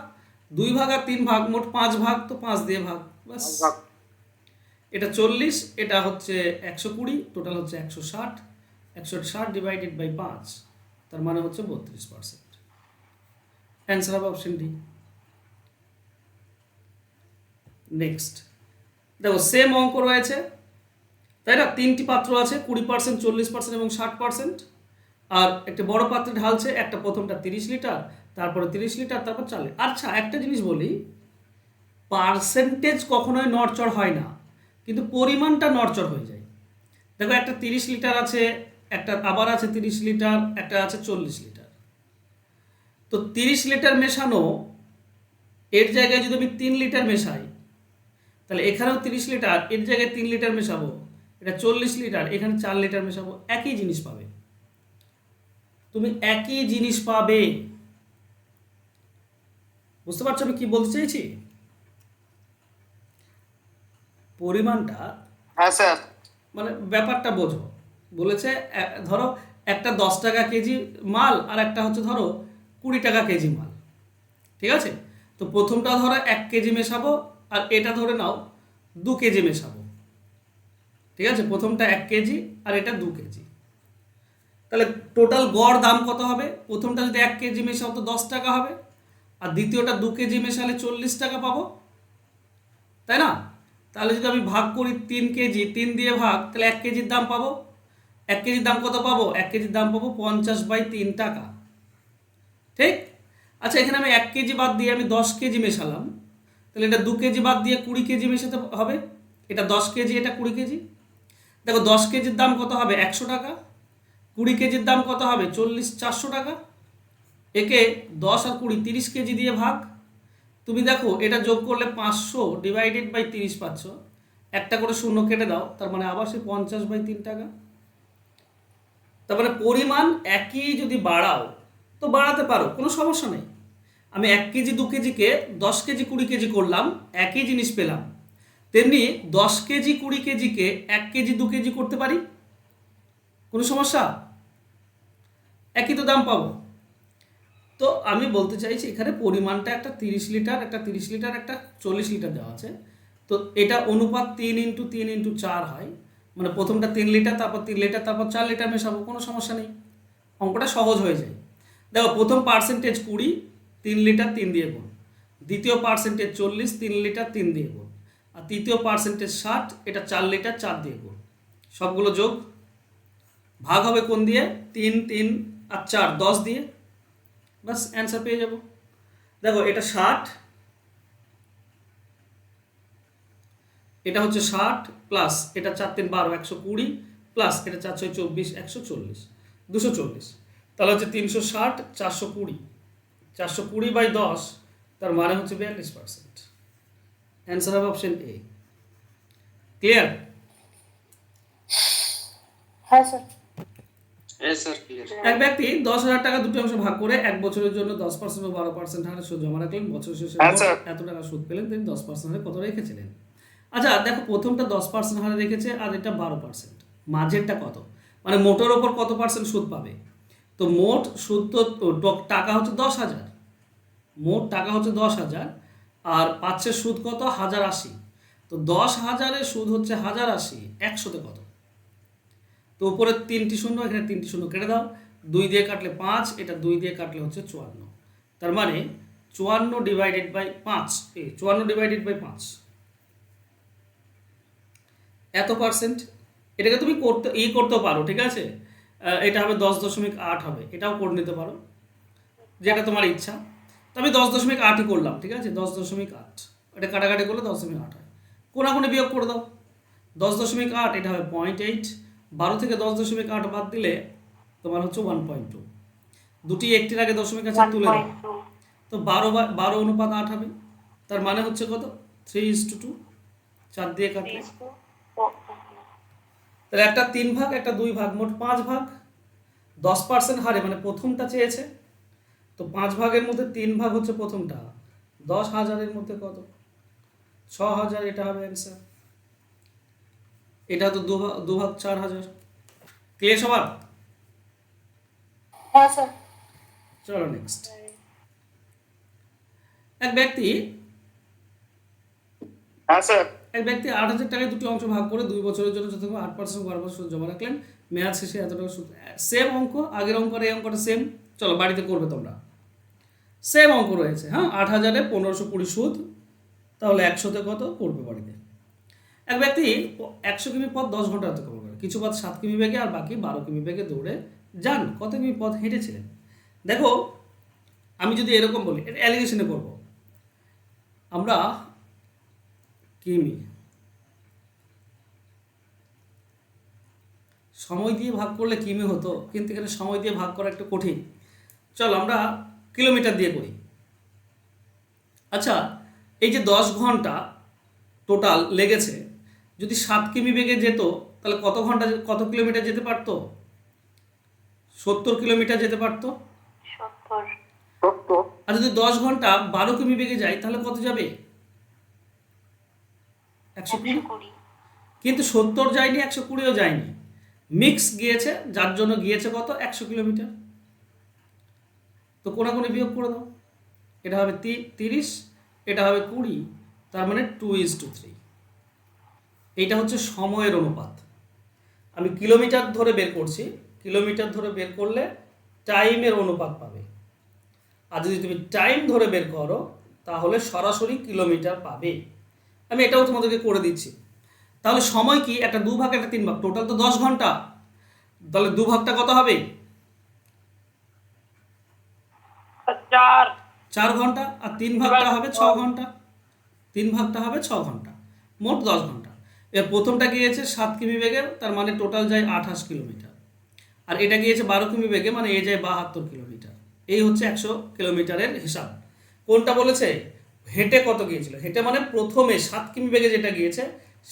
2 ভাগ আর 3 ভাগ, মোট 5 ভাগ, তো 5 দিয়ে ভাগ, বাস। এটা 40, এটা হচ্ছে 120, টোটাল হচ্ছে 160, 160 ডিভাইডেড বাই 5, তার মানে হচ্ছে 32%। অ্যান্সার হবে অপশন ডি। নেক্সট দেখো, সেম অঙ্ক রয়েছে, তাই না? 3টি পাত্র আছে, 20%, 40% এবং 60%, আর একটা বড় পাত্রে ঢালছে, একটা প্রথমটা 30 লিটার, তারপরে 30 লিটার, তারপর 40। আচ্ছা, একটা জিনিস বলি, পার্সেন্টেজ কখনোই নড়চড় হয় না, কিন্তু পরিমাণটা নড়চড় হয়ে যায়। দেখো, একটা 30 লিটার আছে, একটা আবার আছে 30 লিটার, একটা আছে 40 লিটার। তো 30 লিটার মেশানো, এর জায়গায় যদি আমি 3 লিটার মেশাই, তাহলে এখানেও 30 লিটার, এর জায়গায় 3 লিটার মেশাবো, এটা 40 লিটার, এখানে 4 লিটার মেশাবো, একই জিনিস পাবে, তুমি একই জিনিস পাবে। বুঝতে পারছো আমি কি বলতে চাইছি? পরিমাণটা, হ্যাঁ স্যার। মানে ব্যাপারটা বোঝো। বলেছে ধরো একটা 10 টাকা কেজি মাল, আর একটা হচ্ছে ধরো 20 টাকা কেজি মাল, ঠিক আছে? তো প্রথমটা ধরো 1 কেজি মেশাবো, আর এটা ধরে নাও 2 কেজি মেশাবো, ঠিক আছে? প্রথমটা 1 কেজি আর এটা 2 কেজি। তাহলে টোটাল গড় দাম কত হবে? প্রথমটা যদি 1 কেজি মেশাও তো 10 টাকা হবে, আর দ্বিতীয়টা 2 কেজি মেশালে 40 টাকা পাবো, তাই না? তাহলে যদি আমি ভাগ করি 3 কেজি, 3 দিয়ে ভাগ, তাহলে 1 কেজির দাম পাবো। 1 কেজির দাম কত পাবো? 1 কেজির দাম পাবো 50/3 টাকা, ঠিক? আচ্ছা, এখানে আমি 1 কেজি বাদ দিয়ে আমি 10 কেজি মেশালাম, তাহলে এটা 2 কেজি বাদ দিয়ে 20 কেজি মেশাতে হবে। এটা 10 কেজি, এটা 20 কেজি। দেখো, 10 কেজির দাম কত হবে? 100 টাকা। 20 কেজির দাম কত হবে? 400 টাকা। একে 10 আর 20, 30 কেজি দিয়ে ভাগ। তুমি দেখো, এটা যোগ করলে 500 ডিভাইডেড বাই 30 পাচ্ছ, একটা করে শূন্য কেটে দাও, তার মানে আবার সেই 50/3 টাকা। তার মানে পরিমাণ একই যদি বাড়াও তো বাড়াতে পারো, কোনো সমস্যা নেই। আমি 1 কেজি 2 কেজিকে 10 কেজি 20 কেজি করলাম, একই জিনিস পেলাম। তেমনি 10 কেজি 20 কেজিকে 1 কেজি 2 কেজি করতে পারি, কোনো সমস্যা? একই তো দাম পাবো। তো আমি বলতে চাইছি এখানে পরিমাণটা একটা 30 লিটার, একটা 30 লিটার, একটা 40 লিটার দেওয়া আছে। তো এটা অনুপাত 3 × 3 × 4 হয়, মানে প্রথমটা 3 লিটার, তারপর 3 লিটার, তারপর 4 লিটার মেশাবো, কোনো সমস্যা নেই, অঙ্কটা সহজ হয়ে যায়। দেখো প্রথম পার্সেন্টেজ 20, 3 লিটার 3 দিয়ে গুণ, দ্বিতীয় পার্সেন্টেজ 40, 3 লিটার 3 দিয়ে গুণ, আর তৃতীয় পার্সেন্টেজ 60, এটা 4 লিটার 4 দিয়ে গুণ। সবগুলো যোগ, ভাগ হবে কোন দিয়ে? 3, 3 আর 4 10 দিয়ে, বাস অ্যান্সার পেয়ে যাব। দেখো এটা 60, এটা হচ্ছে 60 প্লাস এটা 4 3 12 120 প্লাস এটা 4 6 24 140 240, তাহলে হচ্ছে 360 420, 420/10, তার মানে হচ্ছে 42%। অ্যান্সার হবে অপশন এ। ক্লিয়ার? হ্যাঁ স্যার। হ্যাঁ স্যার ক্লিয়ার। এক ব্যক্তি 10,000 টাকা দুটি অংশে ভাগ করে 1 বছরের জন্য 10% ও 12% হারে সুদ জমা রাখলেন। বছর শেষে হ্যাঁ, মোট স্যার। এত টাকা সুদ পেলেন, তিনি 10% হারে কত রেখেছিলেন? আচ্ছা দেখো প্রথমটা 10% হারে রেখেছে আর এটা 12%, মাঝেরটা কত? মানে মোটের ওপর কত পার্সেন্ট সুদ পাবে? তো মোট সুদ তো টাকা হচ্ছে 10,000, মোট টাকা হচ্ছে 10,000, আর পাচ্ছে সুদ কত? 1080। তো 10,000-এর সুদ হচ্ছে 1080, 100-তে কত? তো উপরে 3টি শূন্য, এখানে 3টি শূন্য কেটে দাও, 2 দিয়ে কাটলে 5, এটা 2 দিয়ে কাটলে হচ্ছে 54, তার মানে 54/5, 54/5 এত পার্সেন্ট। এটাকে তুমি করতেও পারো, ঠিক আছে? এটা হবে 10.8 হবে, এটাও করে নিতে পারো, যেটা তোমার ইচ্ছা। তো আমি 10.8ই করলাম, ঠিক আছে? 10.8, এটা কাটাকাটি করলে 10.8 হয়, কোনাকুনি বিয়োগ করে দাও। 10.8 এটা হবে 0.8, 12 থেকে 10.8 বাদ দিলে তোমার হচ্ছে 1.2, দুটি একটির আগে দশমিক আছে তুলে দাও, তো 12/8 হবে, তার মানে হচ্ছে কত? 3:2, 4 দিয়ে কাটলে, তাহলে একটা 3 ভাগ, একটা 2 ভাগ, মোট 5 ভাগ। 10% হারে মানে প্রথমটা চেয়েছে, তো 5 ভাগের মধ্যে 3 ভাগ হচ্ছে প্রথমটা, 10,000-এর মধ্যে কত? 6,000, এটা হবে অ্যান্সার। এটা তো 2 ভাগ 4,000। ক্লিয়ার সবার? হ্যাঁ স্যার। চলো নেক্সট। এক ব্যক্তি হ্যাঁ স্যার। 8,000 টাকায় দুটি অংশ ভাগ করে 2 বছরের জন্য যথাক্রমে 8% 12% সুদ জমা রাখলেন। মেয়াদ শেষে এত টাকা সুদ, সেম অঙ্ক, আগের অঙ্ক আর এই অঙ্কটা সেম। চলো বাড়িতে করবে তোমরা, সেম অঙ্ক রয়েছে। হ্যাঁ, 8,000-এ 1520 সুদ, তাহলে 100-তে কত করবে বাড়িতে? এক ব্যক্তি 100 কিমি পথ 10 ঘন্টা অতিক্রম করে, কিছু পথ 7 কিমি বেগে আর বাকি 12 কিমি বেগে দৌড়ে যান। কত কিমি পথ হেঁটেছিলেন? দেখো আমি যদি এরকম বলি, এটা অ্যালিগেশনে করবো আমরা, কিমি সময় দিয়ে ভাগ করলে কিমি হতো, কিন্তু এখানে সময় দিয়ে ভাগ করা একটু কঠিন। চলো আমরা কিলোমিটার দিয়ে করি। আচ্ছা এই যে 10 ঘন্টা টোটাল লেগেছে, যদি 7 কিমি বেগে যেত তাহলে কত কিলোমিটার যেতে পারতো? 70 কিলোমিটার যেতে পারতো। 70। আর যদি 10 ঘন্টা 12 কিমি বেগে যায় তাহলে কত যাবে? 120। কিন্তু 70 যায়নি, 120ও যায়নি, মিক্স গিয়েছে, যার জন্য গিয়েছে কত? 100 কিলোমিটার। তো কোনাকুনি বিয়োগ করে দাও, এটা হবে 30, এটা হবে 20, তার মানে 2:3। এইটা হচ্ছে সময়ের অনুপাত। আমি কিলোমিটার ধরে বের করছি, কিলোমিটার ধরে বের করলে টাইমের অনুপাত পাবে, আর যদি তুমি টাইম ধরে বের করো তাহলে সরাসরি কিলোমিটার পাবে। আমি এটাও তোমাদেরকে করে দিচ্ছি। তাহলে সময় কি? একটা 2 ভাগ, একটা 3 ভাগ, টোটাল তো 10 ঘন্টা, তাহলে 2 ভাগটা কত হবে? 4 ঘন্টা, আর 3 ভাগটা হবে 6 ঘন্টা, 3 ভাগটা হবে 6 ঘন্টা, মোট 10 ঘন্টা। এর প্রথমটা গিয়েছে 7 কিমি বেগে, তার মানে টোটাল যায় 28 কিলোমিটার, আর এটা গিয়েছে 12 কিমি বেগে, মানে এ যায় 72 কিলোমিটার। এই হচ্ছে 100 কিলোমিটারের হিসাব। কোনটা বলেছে? হেঁটে কত গিয়েছিল? হেঁটে মানে প্রথমে 7 কিমি বেগে যেটা গিয়েছে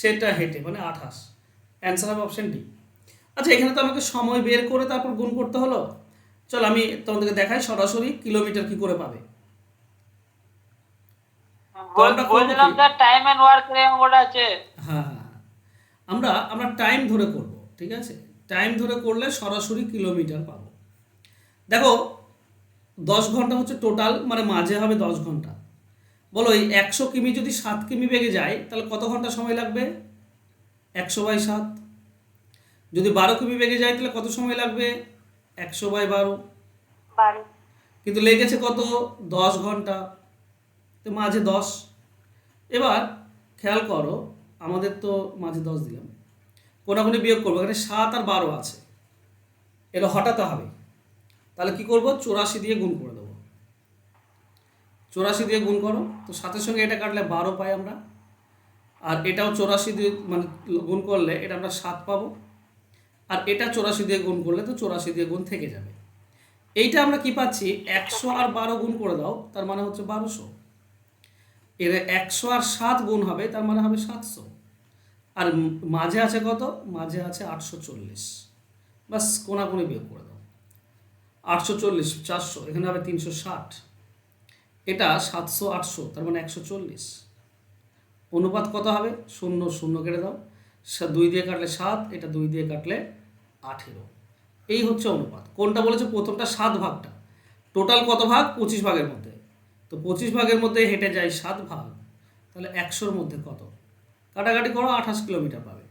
সেটা হেঁটে, মানে 28। অ্যান্সার হবে অপশন ডি। আচ্ছা এখানে তো আমাকে সময় বের করে তারপর গুণ করতে হলো। চল আমি তোমাদেরকে দেখাই সরাসরি কিলোমিটার কি করে পাবে। বলছিলাম স্যার টাইম এন্ড ওয়ার্ক এর অঙ্কটা আছে। হ্যাঁ, আমরা টাইম ধরে করব, ঠিক আছে? টাইম ধরে করলে সরাসরি কিলোমিটার পাবো। দেখো 10 ঘন্টা হচ্ছে টোটাল, মানে মাঝে হবে 10 ঘন্টা। বলো এই 100 কিমি যদি 7 কিমি বেগে যায় তাহলে কত ঘন্টা সময় লাগবে? 100/7। যদি 12 কিমি বেগে যায় তাহলে কত সময় লাগবে? 100/12। বারো। কিন্তু লেগেছে কত? 10 ঘন্টা। তো মাঝে 10। এবার খেয়াল করো, আমাদের তো মাঝে 10 দিলাম, কোনাকুনি বিয়োগ করবো, এখানে 7 আর 12 আছে, এটা হটাতে হবে। তাহলে কি করব? 84 দিয়ে গুণ করে দেবো। 84 দিয়ে গুণ করো, তো 7-এর সঙ্গে এটা কাটলে 12 পাই আমরা, আর এটাও 84 দিয়ে মানে গুণ করলে এটা আমরা 7 পাবো, আর এটা 84 দিয়ে গুণ করলে তো 84 দিয়ে গুণ থেকে যাবে। এইটা আমরা কি পাচ্ছি? 100 আর 12 গুণ করে দাও, তার মানে হচ্ছে 1200। এর 100 আর 7 গুণ হবে, তার মানে হবে 700। আর মাঝে আছে কত? মাঝে আছে 840। বাস কোনাকুনি বিয়োগ করে দাও। 840 400, এখানে হবে 360। এটা 700 800, তার মানে 140। অনুপাত কত হবে? 0 0 কেটে দাও, 2 দিয়ে কাটলে 7, এটা 2 দিয়ে কাটলে 18। এই হচ্ছে অনুপাত। কোনটা বলেছে? প্রথমটা 7 ভাগটা। টোটাল কত ভাগ? 25 ভাগের মধ্যে। তো 25 ভাগের মধ্যে হেঁটে যায় 7 ভাগ, তাহলে 100-র মধ্যে কত? কাটাকাটি করো, 28 কিলোমিটার পাবে।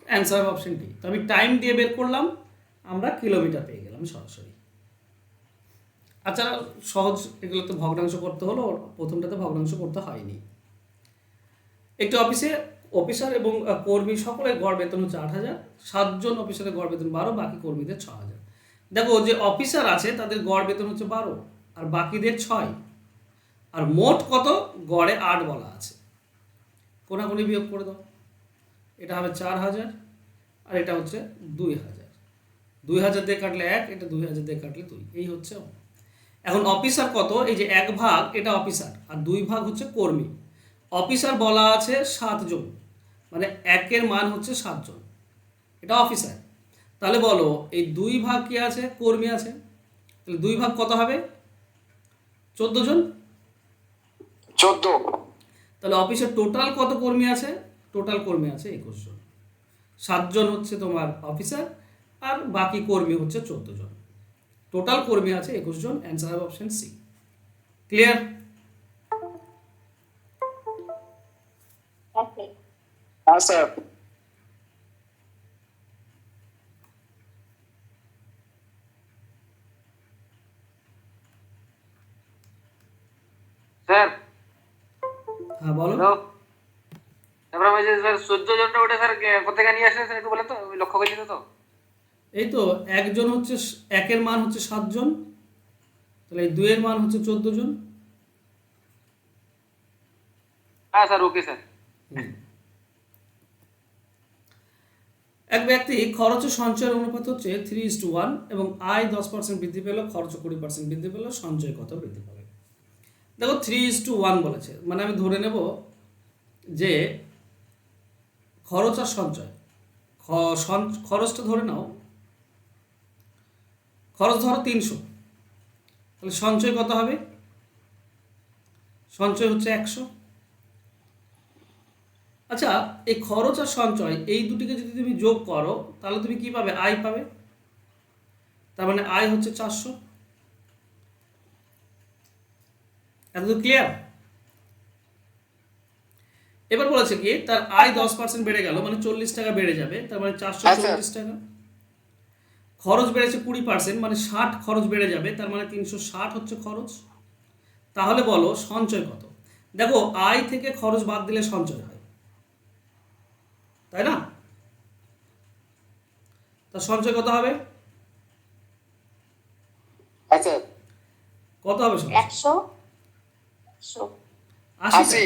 অ্যান্সার হবে অপশন ডি। তো আমি টাইম দিয়ে বের করলাম, আমরা কিলোমিটার পেয়ে গেলাম সরাসরি। আচ্ছা, সহজ, এগুলোতে ভগ্নাংশ করতে হলো, প্রথমটাতে ভগ্নাংশ করতে হয়নি। একটি অফিসে অফিসার এবং কর্মী সকলের গড় বেতন হচ্ছে 8,000। 7 জন অফিসারের গড় বেতন 12, বাকি কর্মীদের 6,000। দেখো যে অফিসার আছে তাদের গড় বেতন হচ্ছে 12 আর বাকিদের 6, আর মোট কত? গড়ে 8 বলা আছে। কোনাকুনি বিয়োগ করে দাও, এটা হবে 4,000 আর এটা হচ্ছে 2,000। 2,000 দিয়ে কাটলে 1, এটা 2,000 দিয়ে কাটলে 2। এই হচ্ছে। এখন অফিসার কত? এই যে 1 ভাগ এটা অফিসার আর 2 ভাগ হচ্ছে কর্মী। অফিসার বলা আছে 7 জন, মানে 1-এর মান হচ্ছে 7 জন, এটা অফিসার। তাহলে বলো এই 2 ভাগ কি আছে? কর্মী আছে। তাহলে 2 ভাগ কত হবে? 14 জন। 14। তাহলে অফিসের টোটাল কত কর্মী আছে? টোটাল কর্মী আছে 21 জন। 7 জন হচ্ছে তোমার অফিসার আর বাকি কর্মী হচ্ছে 14 জন। টোটাল কর্মী আছে 21 জন। অ্যান্সার হবে অপশন সি। ক্লিয়ার? হ্যাঁ স্যার। স্যার হ্যাঁ বলো। হ্যালো, তারপরে আমি যে স্যার 14 জনটা ওটা স্যার কোথেকে নিয়ে আসলে স্যার একটু বলেন তো, আমি লক্ষ্য করিনি তো। এই তো একজন হচ্ছে 1-এর মান হচ্ছে 7 জন, তাহলে এই 2-এর মান হচ্ছে 14 জন। হ্যাঁ স্যার, ওকে স্যার। এক ব্যক্তি খরচ ও সঞ্চয়ের অনুপাত হচ্ছে 3:1 এবং আয় 10% বৃদ্ধি পেল, খরচ 20% বৃদ্ধি পেল, সঞ্চয় কত বৃদ্ধি পাবে? দেখো 3:1 বলেছে, মানে আমি ধরে নেব যে খরচ আর সঞ্চয়, খরচটা ধরে নাও, খরচ ধরো 300, তাহলে সঞ্চয় কত হবে? সঞ্চয় হচ্ছে 100। আচ্ছা, এই খরচ আর সঞ্চয় এই দুটিকে যদি তুমি যোগ করো তাহলে তুমি কি পাবে? আয় পাবে। তার মানে আয় হচ্ছে 400। এত ক্লিয়ার? এবার বলেছে কি তার আয় 10% বেড়ে গেল, মানে 40 টাকা বেড়ে যাবে, তার মানে 440 টাকা। খরচ বেড়েছে 20%, মানে 60 খরচ বেড়ে যাবে, তার মানে 360 হচ্ছে খরচ। তাহলে বলো সঞ্চয় কত? দেখো আয় থেকে খরচ বাদ দিলে সঞ্চয় হয়, তাই না? তা সঞ্চয় কত হবে? আচ্ছা, কত হবে সঞ্চয়? 100 80।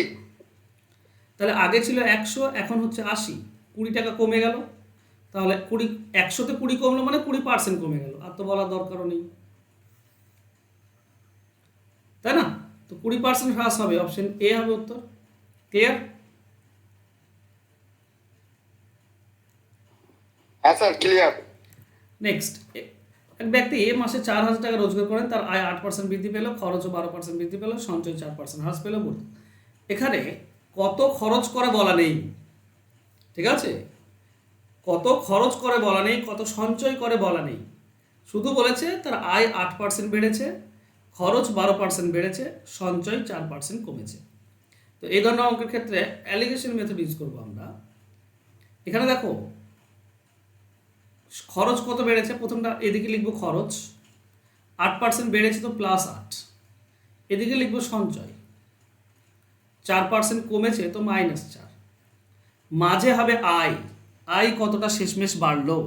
তাহলে আগে ছিল 100, এখন হচ্ছে 80, 20 টাকা কমে গেল। তাহলে 100-তে 20 কমলো মানে 20% কমে গেল, আর তো বলার দরকারও নেই, তাই না? তো 20% হ্রাস হবে, অপশন এ হবে উত্তর। ক্লিয়ার? হ্যাঁ স্যার, ক্লিয়ার। নেক্সট, এক ব্যক্তি মাসে 4,000 টাকা রোজগার করেন, তার আয় 8% বৃদ্ধি পেল, খরচও 12% বৃদ্ধি পেল, সঞ্চয় 4% হ্রাস পেল। এখানে কত খরচ করে বলা নেই, ঠিক আছে? কত খরচ করে বলা নেই, কত সঞ্চয় করে বলা নেই, শুধু বলেছে তার আয় 8% বেড়েছে, খরচ 12% বেড়েছে, সঞ্চয় 4% কমেছে। তো এই ধরনের অঙ্কের ক্ষেত্রে অ্যালিগেশন মেথড ইউজ করবো আমরা। এখানে দেখো খরচ কত বেড়েছে, প্রথমটা এদিকে লিখবো খরচ 8% বেড়েছে, তো +8, এদিকে লিখবো সঞ্চয় 4% কমেছে, তো -4, মাঝে হবে আয়, আয় কতটা শেষমেশ বাড়লো,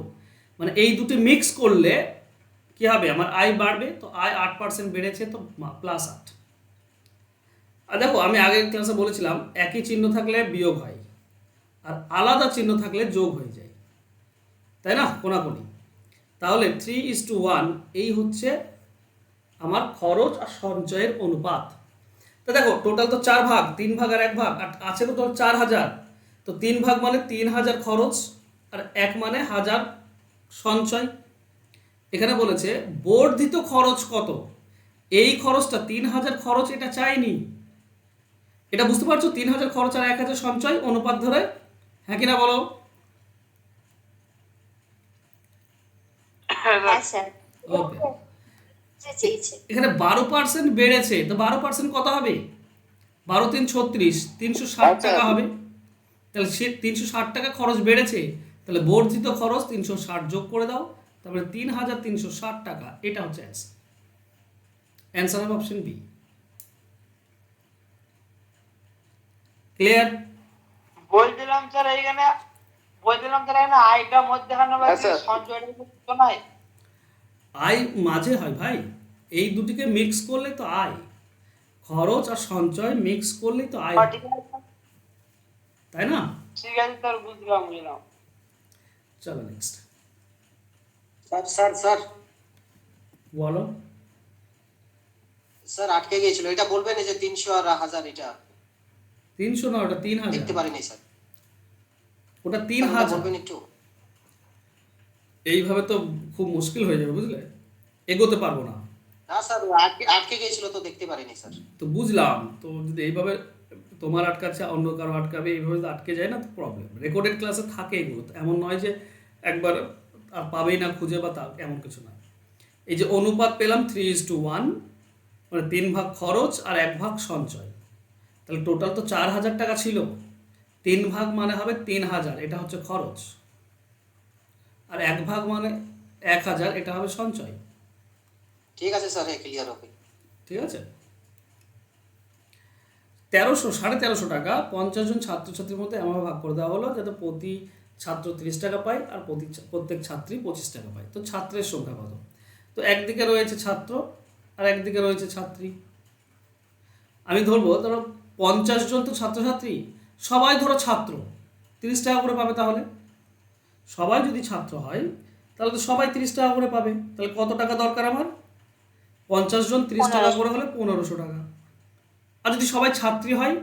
মানে এই দুটো মিক্স করলে কি হবে, আমার আয় বাড়বে, তো আয় 8% বেড়েছে, তো +8। আর দেখো আমি আগের ক্লাসে বলেছিলাম একই চিহ্ন থাকলে বিয়োগ হয় আর আলাদা চিহ্ন থাকলে যোগ হয়ে যায়, তাই না, কোনাকুনি। তাহলে 3:1 এই হচ্ছে আমার খরচ আর সঞ্চয়ের অনুপাত। তো দেখো টোটাল তো 4 ভাগ, 3 ভাগ আর 1 ভাগ, আর আছে তো 4000, তো 3 ভাগ মানে 3000 খরচ আর 1 মানে 1000 সঞ্চয়। এখানে বলেছে বর্ধিত খরচ কত, এই খরচটা 3000 খরচ, এটা চাইনি, এটা বুঝতে পারছো, 3000 খরচ আর 1000 সঞ্চয় অনুপাত ধরে, হ্যাঁ কিনা বলো। হ্যাঁ স্যার ওকে, চেয়েছে এখানে 12% বেড়েছে, তো 12% কত হবে, 12 3 36, 360 টাকা হবে। তাহলে সে 360 টাকা খরচ বেড়েছে, তাহলে বর্ধিত খরচ 360 যোগ করে দাও, তারপরে 3360 টাকা, এটা হচ্ছে অ্যান্সার। অ্যান্সার হবে অপশন বি। ক্লিয়ার? বলছিলাম স্যার এইখানে আইটা মধ্যখানে হ্যাঁ, স্যার। সঞ্চয়টা তো নাই। আয় মাঝে হয় ভাই, এই দুটিকে মিক্স করলে তো আয়, খরচ আর সঞ্চয় মিক্স করলেই তো আয়, ঠিক আছে তাই না। স্যার, বুঝলাম। চলো নেক্সট স্যার স্যার স্যার বলো। স্যার আটকে গিয়েছিল, এটা বলবেন এই যে 300 আর 1000, এটা 300 না, ওটা 3000, দেখতে পারিনি স্যার, ওটা ওটা 3000। বলবেন একটু। এইভাবে তো খুব মুশকিল হয়ে যাবে, বুঝলে, এগোতে পারবো না। না স্যার, আটকে গিয়েছিল তো দেখতে পারিনি স্যার। তো বুঝলাম, তো যদি এইভাবে তোমার আটকাচ্ছে অন্য কারো আটকাবে, এইভাবে তো আটকে যায় না, তো প্রবলেম। রেকর্ডেড ক্লাসে থাকে এগুলো, তো এমন নয় যে একবার আর পাবেই না খুঁজে বা তা এমন কিছু না। এই যে অনুপাত পেলাম 3:1, মানে 3 ভাগ খরচ আর 1 ভাগ সঞ্চয়, তাহলে টোটাল তো 4000 টাকা ছিল, 3 ভাগ মানে হবে 3000, এটা হচ্ছে খরচ, আর 1 ভাগ মানে 1000, এটা হবে সঞ্চয়। ঠিক আছে স্যার, হ্যাঁ ক্লিয়ার হবে। ঠিক আছে, 1300 টাকা 50 জন ছাত্রছাত্রীর মধ্যে এমনভাবে ভাগ করে দেওয়া হলো যাতে প্রতি ছাত্র 30 টাকা পায় আর প্রত্যেক ছাত্রী 25 টাকা পায়। তো ছাত্রের সংখ্যা কত, তো একদিকে রয়েছে ছাত্র আর একদিকে রয়েছে ছাত্রী। আমি ধরবো ধরো 50 জন তো ছাত্রছাত্রী, সবাই ধরো ছাত্র, 30 টাকা করে পাবে। তাহলে সবাই যদি ছাত্র হয় তাহলে তো সবাই 30 টাকা করে পাবে, তাহলে কত টাকা দরকার আমার, 50 জন 30 টাকা করে হলে 1500 টাকা। আর যদি সবাই ছাত্রী হয়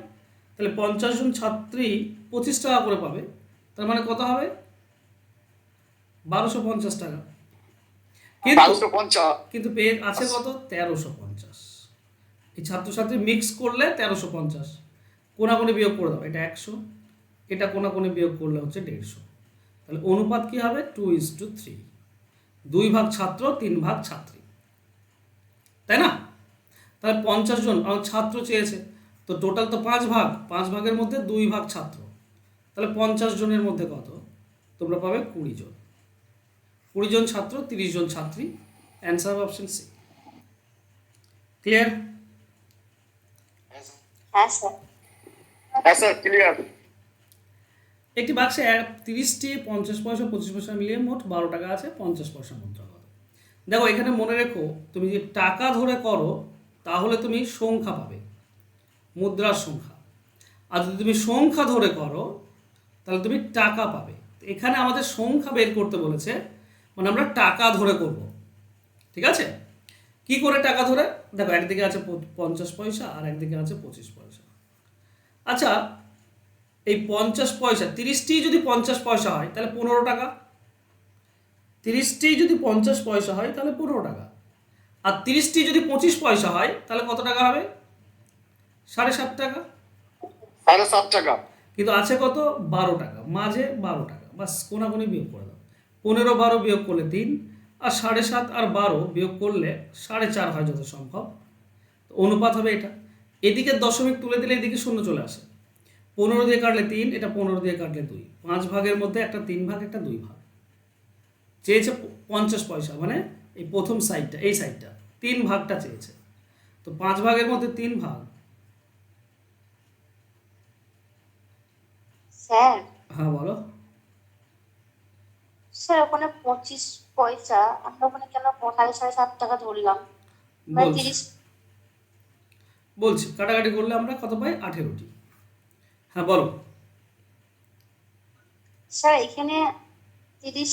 তাহলে 50 জন ছাত্রী 25 টাকা করে পাবে, তার মানে কত হবে 1250 টাকা। কিন্তু 1250। কিন্তু পেয়ে আছে কত 1350, এই ছাত্রছাত্রী মিক্স করলে 1350, কোনাকুনি বিয়োগ করে দাও, এটা 100, এটা কোনাকুনি বিয়োগ করলে হচ্ছে 150। তাহলে অনুপাত কি হবে 2:3, 2 ভাগ ছাত্র 3 ভাগ ছাত্রী, তাই না। তাহলে 50 জন ছাত্র চেয়েছে, তো টোটাল তো 5 ভাগ, 5 ভাগের মধ্যে 2 ভাগ ছাত্র, তাহলে 50 জনের মধ্যে কত, তোমরা পাবে 20 জন, 20 জন ছাত্র 30 জন ছাত্রী, অ্যান্সার হবে অপশন সি। ক্লিয়ার? হ্যাঁ স্যার হ্যাঁ স্যার, ক্লিয়ার। একটি বাক্সে 30টি 50 পয়সা 25 পয়সা মিলিয়ে মোট 12 টাকা আছে, 50 পয়সা মুদ্রা কত। দেখো এখানে মনে রেখো, তুমি যে টাকা ধরে করো তাহলে তুমি সংখ্যা পাবে, মুদ্রার সংখ্যা, আর যদি তুমি সংখ্যা ধরে করো তাহলে তুমি টাকা পাবে। এখানে আমাদের সংখ্যা বের করতে বলেছে, মানে আমরা টাকা ধরে করব, ঠিক আছে। কি করে টাকা ধরে, দেখো একদিকে আছে 50 পয়সা আর একদিকে আছে 25 পয়সা। আচ্ছা এই 50 পয়সা 30টি যদি 50 পয়সা হয় তাহলে 15 টাকা, 30টি যদি 50 পয়সা হয় তাহলে 15 টাকা, আর 30টি যদি 25 পয়সা হয় তাহলে কত টাকা হবে 7.5 টাকা। 7.5 টাকা। কিন্তু আছে কত 12 টাকা, মাঝে 12 টাকা, বাস কোনাকুনি বিয়োগ করে দাও। 15 12 বিয়োগ করলে 3, আর 7.5 আর 12 বিয়োগ করলে 4.5 হয় যত সম্ভব। তো অনুপাত হবে এটা। এদিকে দশমিক তুলে দিলে এদিকে শূন্য চলে আসে। 15 দিয়ে কাটলে 3, এটা 15 দিয়ে কাটলে 2, 5 ভাগের মধ্যে একটা 3 ভাগ একটা 2 ভাগ। চেয়েছে 50 পয়সা, মানে এই প্রথম সাইডটা, এই সাইডটা 3 ভাগটা চেয়েছে। তো 5 ভাগের মধ্যে 3 ভাগ। স্যার হ্যাঁ বলো। স্যার ওখানে 25 পয়সা, আমরা ওখানে কেন 7.5 টাকা ধরলাম? মানে বলছি 30। বলছি কাটাকাটি করলে আমরা কত পাই? 18টি। হ্যাঁ বলো। স্যার এখানে 30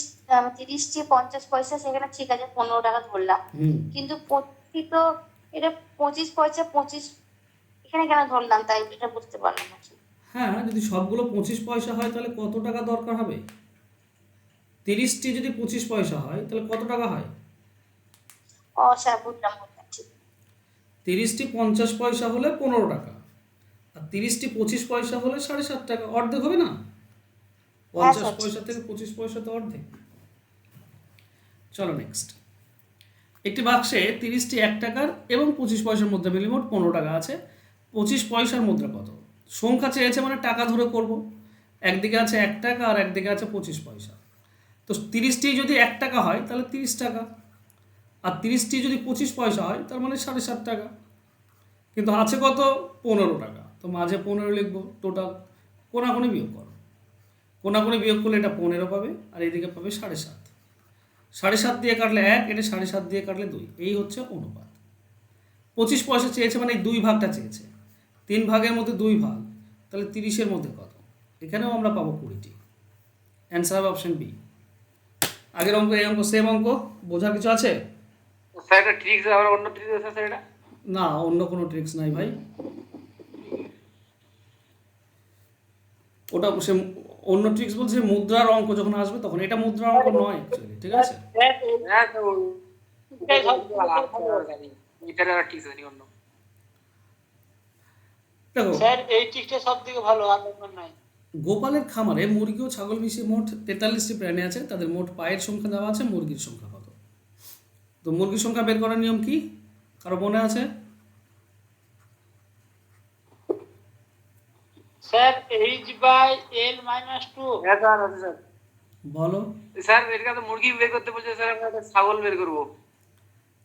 50 পয়সা, সেখানে ঠিক আছে 15 টাকা ধরলাম, হুম কিন্তু 25 তো এটা 25 পয়সা 25 এখানে কেন ধরলাম, তাই এটা বুঝতে পারলাম না। হ্যাঁ, যদি সবগুলো 25 পয়সা হয় তাহলে কত টাকা দরকার হবে? 30টি যদি 25 পয়সা হয় তাহলে কত টাকা হয়? ও স্যার বুঝলাম বুঝলাম, ঠিক। 30টি 50 পয়সা হলে 15 টাকা, আর 30টি 25 পয়সা হলে 7.5 টাকা, অর্ধেক হবে না? 50 স্যার, পয়সা থেকে 25 পয়সা তো অর্ধেক। চলো নেক্সট। একটি বাক্সে 30টি 1 টাকার এবং 25 পয়সার মধ্যে মিলে মোট 15 টাকা আছে। 25 পয়সার মুদ্রা কত? সংখ্যা চেয়েছে মানে টাকা ধরে করব। একদিকে আছে 1 টাকা আর একদিকে আছে 25 পয়সা। তো 30টি যদি 1 টাকা হয় তাহলে 30 টাকা, আর 30টি যদি 25 পয়সা হয় তার মানে 7.5 টাকা। কিন্তু আছে কত? 15 টাকা। তো মাঝে 15 লিখবো। টোটাল কোনাকুনি বিয়োগ করো। কোনাকুনি বিয়োগ করলে এটা 15 পাবে, আর এইদিকে পাবে 7.5। 7.5 দিয়ে কাটলে 1, এটা 7.5 দিয়ে কাটলে 2। এই হচ্ছে অনুপাত। 25 পয়সা চেয়েছে মানে এই 2 ভাগটা চেয়েছে। 3 ভাগের মধ্যে 2 ভাগ, তাহলে 30-এর মধ্যে কত? এখানেও আমরা পাবো 20টি। অ্যান্সার হবে অপশন বি। আগের অঙ্ক এই অঙ্ক সেম অঙ্ক, বোঝার কিছু আছে? স্যার এটা ট্রিক্স আবার অন্য ট্রিক্স আছে স্যার এটা? না, অন্য কোনো ট্রিক্স নাই ভাই। ওটা সে অন্য ট্রিক্স বলছে মুদ্রার অঙ্ক যখন আসবে তখন। এটা মুদ্রার অঙ্ক নয় অ্যাকচুয়ালি, ঠিক আছে? হ্যাঁ তো এটার আর ট্রিক্স জানি অন্য। দেখো, স্যার এই টিকটা সব থেকে ভালো, আর কোনো নাই। গোপালের খামারে মুরগি ও ছাগল মিশিয়ে মোট 43টি প্রাণী আছে। তাদের মোট পায়ের সংখ্যা দেওয়া আছে, মুরগির সংখ্যা কত? তো মুরগির সংখ্যা বের করার নিয়ম কি কারো মনে আছে? Sir h/l-2। হ্যাঁ স্যার আছে স্যার। বলো। স্যার এটাকে তো মুরগি বের করতে বলছে স্যার, আমরা একটা ছাগল বের করবো।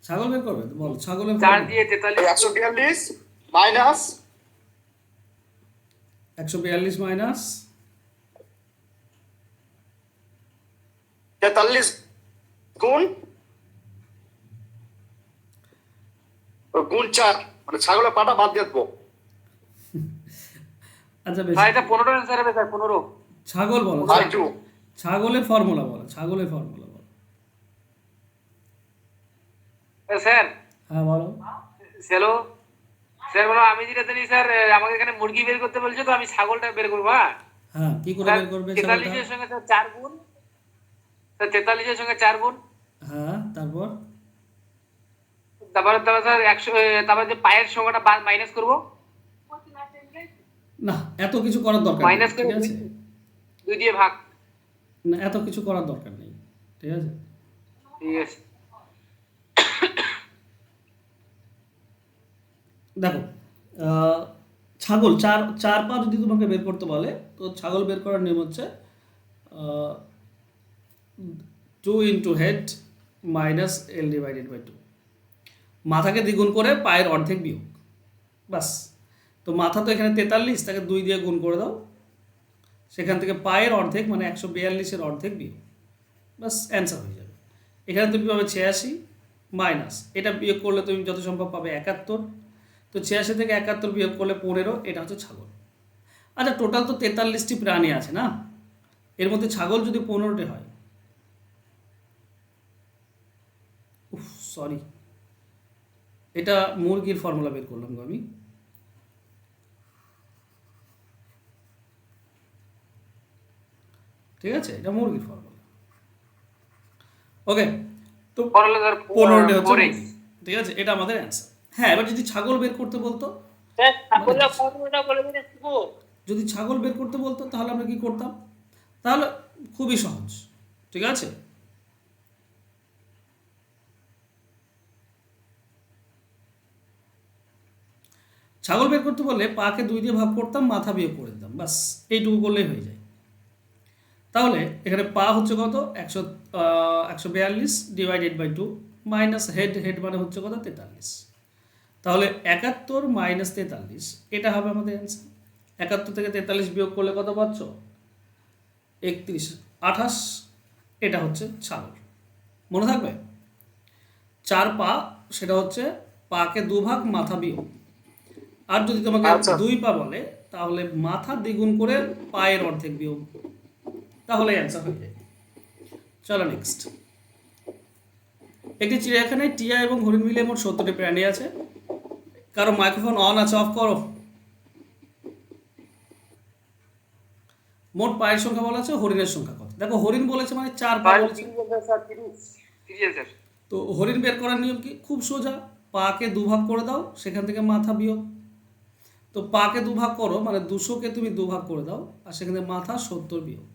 ছাগল বের করবে? বলো ছাগলের 4 দিয়ে 43। 142 মাইনাস 142 মাইনাস 43 গুণ 4, মানে ছাগলের পাটা বাদ দিয়ে দেবো। আচ্ছা বেশ, স্যার এটা 15 স্যার হবে স্যার 15। ছাগল বলো। বাই 2 ছাগলের ফর্মুলা বলো, ছাগলের ফর্মুলা বলো। স্যার হ্যাঁ বলো। হ্যালো স্যার বলো, আমি যেটা জানি স্যার, আমাকে এখানে মুরগি বের করতে বলছে, তো আমি ছাগলটা বের করবো। হ্যাঁ হ্যাঁ, কি করে বের করবে? 43 এর সঙ্গে স্যার 4 গুণ, স্যার 43 এর সঙ্গে 4 গুণ, হ্যাঁ তারপর তারপরে স্যার 100, তারপরে যে পায়ের সংখ্যাটা মাইনাস করবো। না, এত কিছু করার দরকার নেই, মাইনাস করে ঠিক আছে? 2 দিয়ে ভাগ। না, এত কিছু করার দরকার নেই, ঠিক আছে? ঠিক আছে। দেখো, ছাগল 4 পা যদি তোমাকে বের করতে বলে, তো ছাগল বের করার নিয়ম হচ্ছে 2 ইন্টু হেড মাইনাস l/2। মাথাকে দ্বিগুণ করে পায়ের অর্ধেক বিয়োগ, বাস। তো মাথা তো এখানে 43, তাকে 2 দিয়ে গুণ করে দাও, সেখান থেকে পায়ের অর্ধেক মানে 142-এর অর্ধেক বিয়োগ, বাস অ্যান্সার হয়ে যাবে। এখানে তুমি পাবে 86 মাইনাস, এটা বিয়োগ করলে তুমি যত সম্ভব পাবে 71। তো 86 থেকে 71 বিয়োগ করলে 15, এটা হচ্ছে ছাগল। আচ্ছা, টোটাল তো 43টি প্রাণী আছে না, এর মধ্যে ছাগল যদি 15টি হয়, সরি, এটা মুরগির ফর্মুলা বের করলাম গো আমি। ঠিক আছে, এটা মুরগির ফর্মুলা। ওকে, তো করলে স্যার 15টি হচ্ছে 4x। মুরগি। ঠিক আছে, এটা আমাদের অ্যান্সার। হ্যাঁ, এবার যদি ছাগল বের করতে বলতো, স্যার ছাগলের ফর্মুলাটা বলে দিতে শিখবো। যদি ছাগল বের করতে বলতো তাহলে আমরা কি করতাম? তাহলে খুবই সহজ, ঠিক আছে। ছাগল বের করতে বললে পাকে 2 দিয়ে ভাগ করতাম, মাথা বিয়োগ করে দিতাম, বাস এইটুকু করলেই হয়ে যায়। তাহলে এখানে পা হচ্ছে কত 142 divided by 2 minus head, head মানে হচ্ছে কত 43। তাহলে 71 মাইনাস 43 এটা হবে আমাদের অ্যান্সার। 71 থেকে 43 বিয়োগ করলে কত পাচ্ছ 31, 28, এটা হচ্ছে ছাগল। মনে থাকবে 4 পা, সেটা হচ্ছে পাকে 2 ভাগ, মাথা বিয়োগ। আর যদি তোমাকে আচ্ছা। 2 পা বলে তাহলে মাথা দ্বিগুণ করে পায়ের অর্ধেক বিয়োগ, তাহলে অ্যান্সার হয়ে যায়। চলো নেক্সট। একটি চিড়িয়াখানায় টিয়া এবং হরিণ মিলে মোট 70টি প্রাণী আছে। কারো মাইক্রোফোন অন আছে, অফ করো। মোট পায়ের সংখ্যা বলা আছে, হরিণের সংখ্যা কত? দেখো হরিণ বলেছে মানে 4 পা বলেছে, সিরিয়াল স্যার। তো হরিণ বের করার নিয়ম কি? খুব সোজা, পাকে 2 ভাগ করে দাও, সেখান থেকে মাথা বিয়োগ। তো পাকে 2 ভাগ করো মানে 200কে তুমি 2 ভাগ করে দাও, আর সেখানে মাথা 70 বিয়োগ,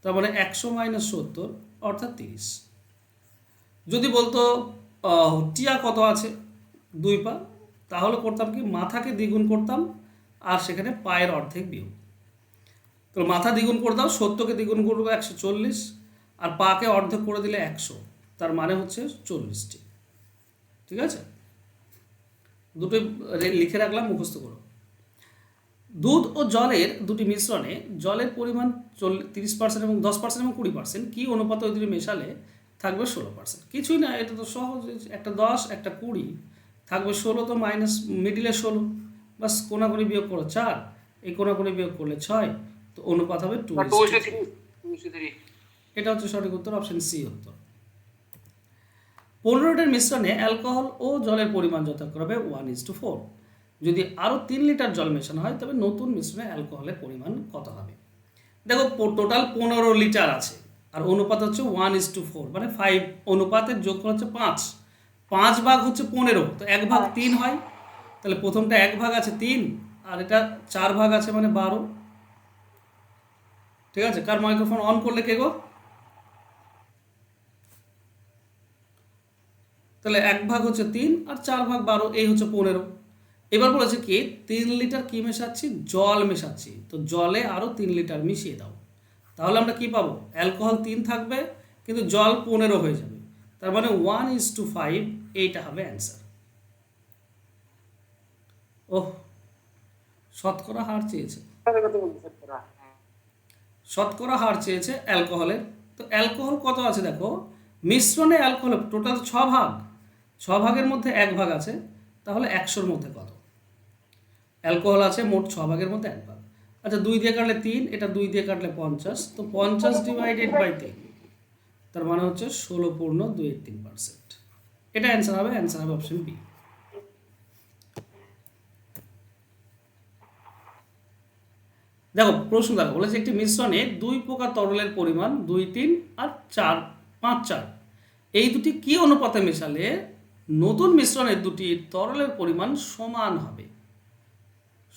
তার মানে 100 মাইনাস 70 অর্থাৎ 30। যদি বলতো টিয়া কত আছে 2 পা, তাহলে করতাম কি মাথাকে দ্বিগুণ করতাম আর সেখানে পায়ের অর্ধেক বিয়োগ। তো মাথা দ্বিগুণ করে দাও, 70কে দ্বিগুণ করবো 140, আর পাকে অর্ধেক করে দিলে 100, তার মানে হচ্ছে 40টি। ঠিক আছে, দুটোই লিখে রাখলাম, মুখস্থ করো। দুধ ও জলের দুটি মিশ্রণে জলের পরিমাণ 30% এবং 10% এবং 20%, কি অনুপাতে ওই দুটি মেশালে থাকবে 16%? কিছুই না, এটা তো সহজ, একটা 10 একটা 20, থাকবে 16, তো মাইনাস মিডিলে 16, বাস কোনাকুনি বিয়োগ করো 4, এই কোনাকুনি বিয়োগ করলে 6, তো অনুপাত হবে 2:3। এটা হচ্ছে সঠিক উত্তর, অপশন সি উত্তর। 15টার মিশ্রণে অ্যালকোহল ও জলের পরিমাণ যথাক্রমে 1:4। যদি আরও 3 লিটার জল মেশানো হয় তবে নতুন মিশ্রণে অ্যালকোহলের পরিমাণ কত হবে? দেখো টোটাল 15 লিটার আছে আর অনুপাত হচ্ছে 1:4, মানে 5, অনুপাতের যোগফল হচ্ছে 5, 5 ভাগ হচ্ছে 15, তো 1 ভাগ 3 হয়, তাহলে প্রথমটা 1 ভাগ আছে 3 আর এটা 4 ভাগ আছে মানে 12। ঠিক আছে, কার মাইক্রোফোন অন করলে কে গো? তাহলে 1 ভাগ হচ্ছে 3 আর 4 ভাগ 12, এই হচ্ছে 15। এবার বলেছে কি 3 লিটার কি মেশাচ্ছি? জল মেশাচ্ছি, তো জলে আরও 3 লিটার মিশিয়ে দাও, তাহলে আমরা কি পাবো? অ্যালকোহল 3 থাকবে কিন্তু জল 15 হয়ে যাবে, তার মানে 1:5, এইটা হবে অ্যান্সার। ওহ, শতকরা হার চেয়েছে, শতকরা হার চেয়েছে অ্যালকোহলের। তো অ্যালকোহল কত আছে দেখো, মিশ্রণে অ্যালকোহল টোটাল 6 ভাগ, 6 ভাগের মধ্যে 1 ভাগ আছে, তাহলে 100-র মধ্যে কত? অ্যালকোহল আছে মোট 6 ভাগের মধ্যে 1 ভাগ। আচ্ছা 2 দিয়ে কাটলে 3, এটা 2 দিয়ে কাটলে 50, তো 50 ডিভাইডেড বাই 3, তার মানে হচ্ছে 16.23%। এটা অ্যান্সার হবে, অ্যান্সার হবে অপশন বি। দেখো প্রশ্ন দেখো, বলেছে একটি মিশ্রণে 2 প্রকার তরলের পরিমাণ 2, 3 আর 4, 5, 4, এই দুটি কি অনুপাতে মেশালে নতুন মিশ্রণের দুটি তরলের পরিমাণ সমান হবে?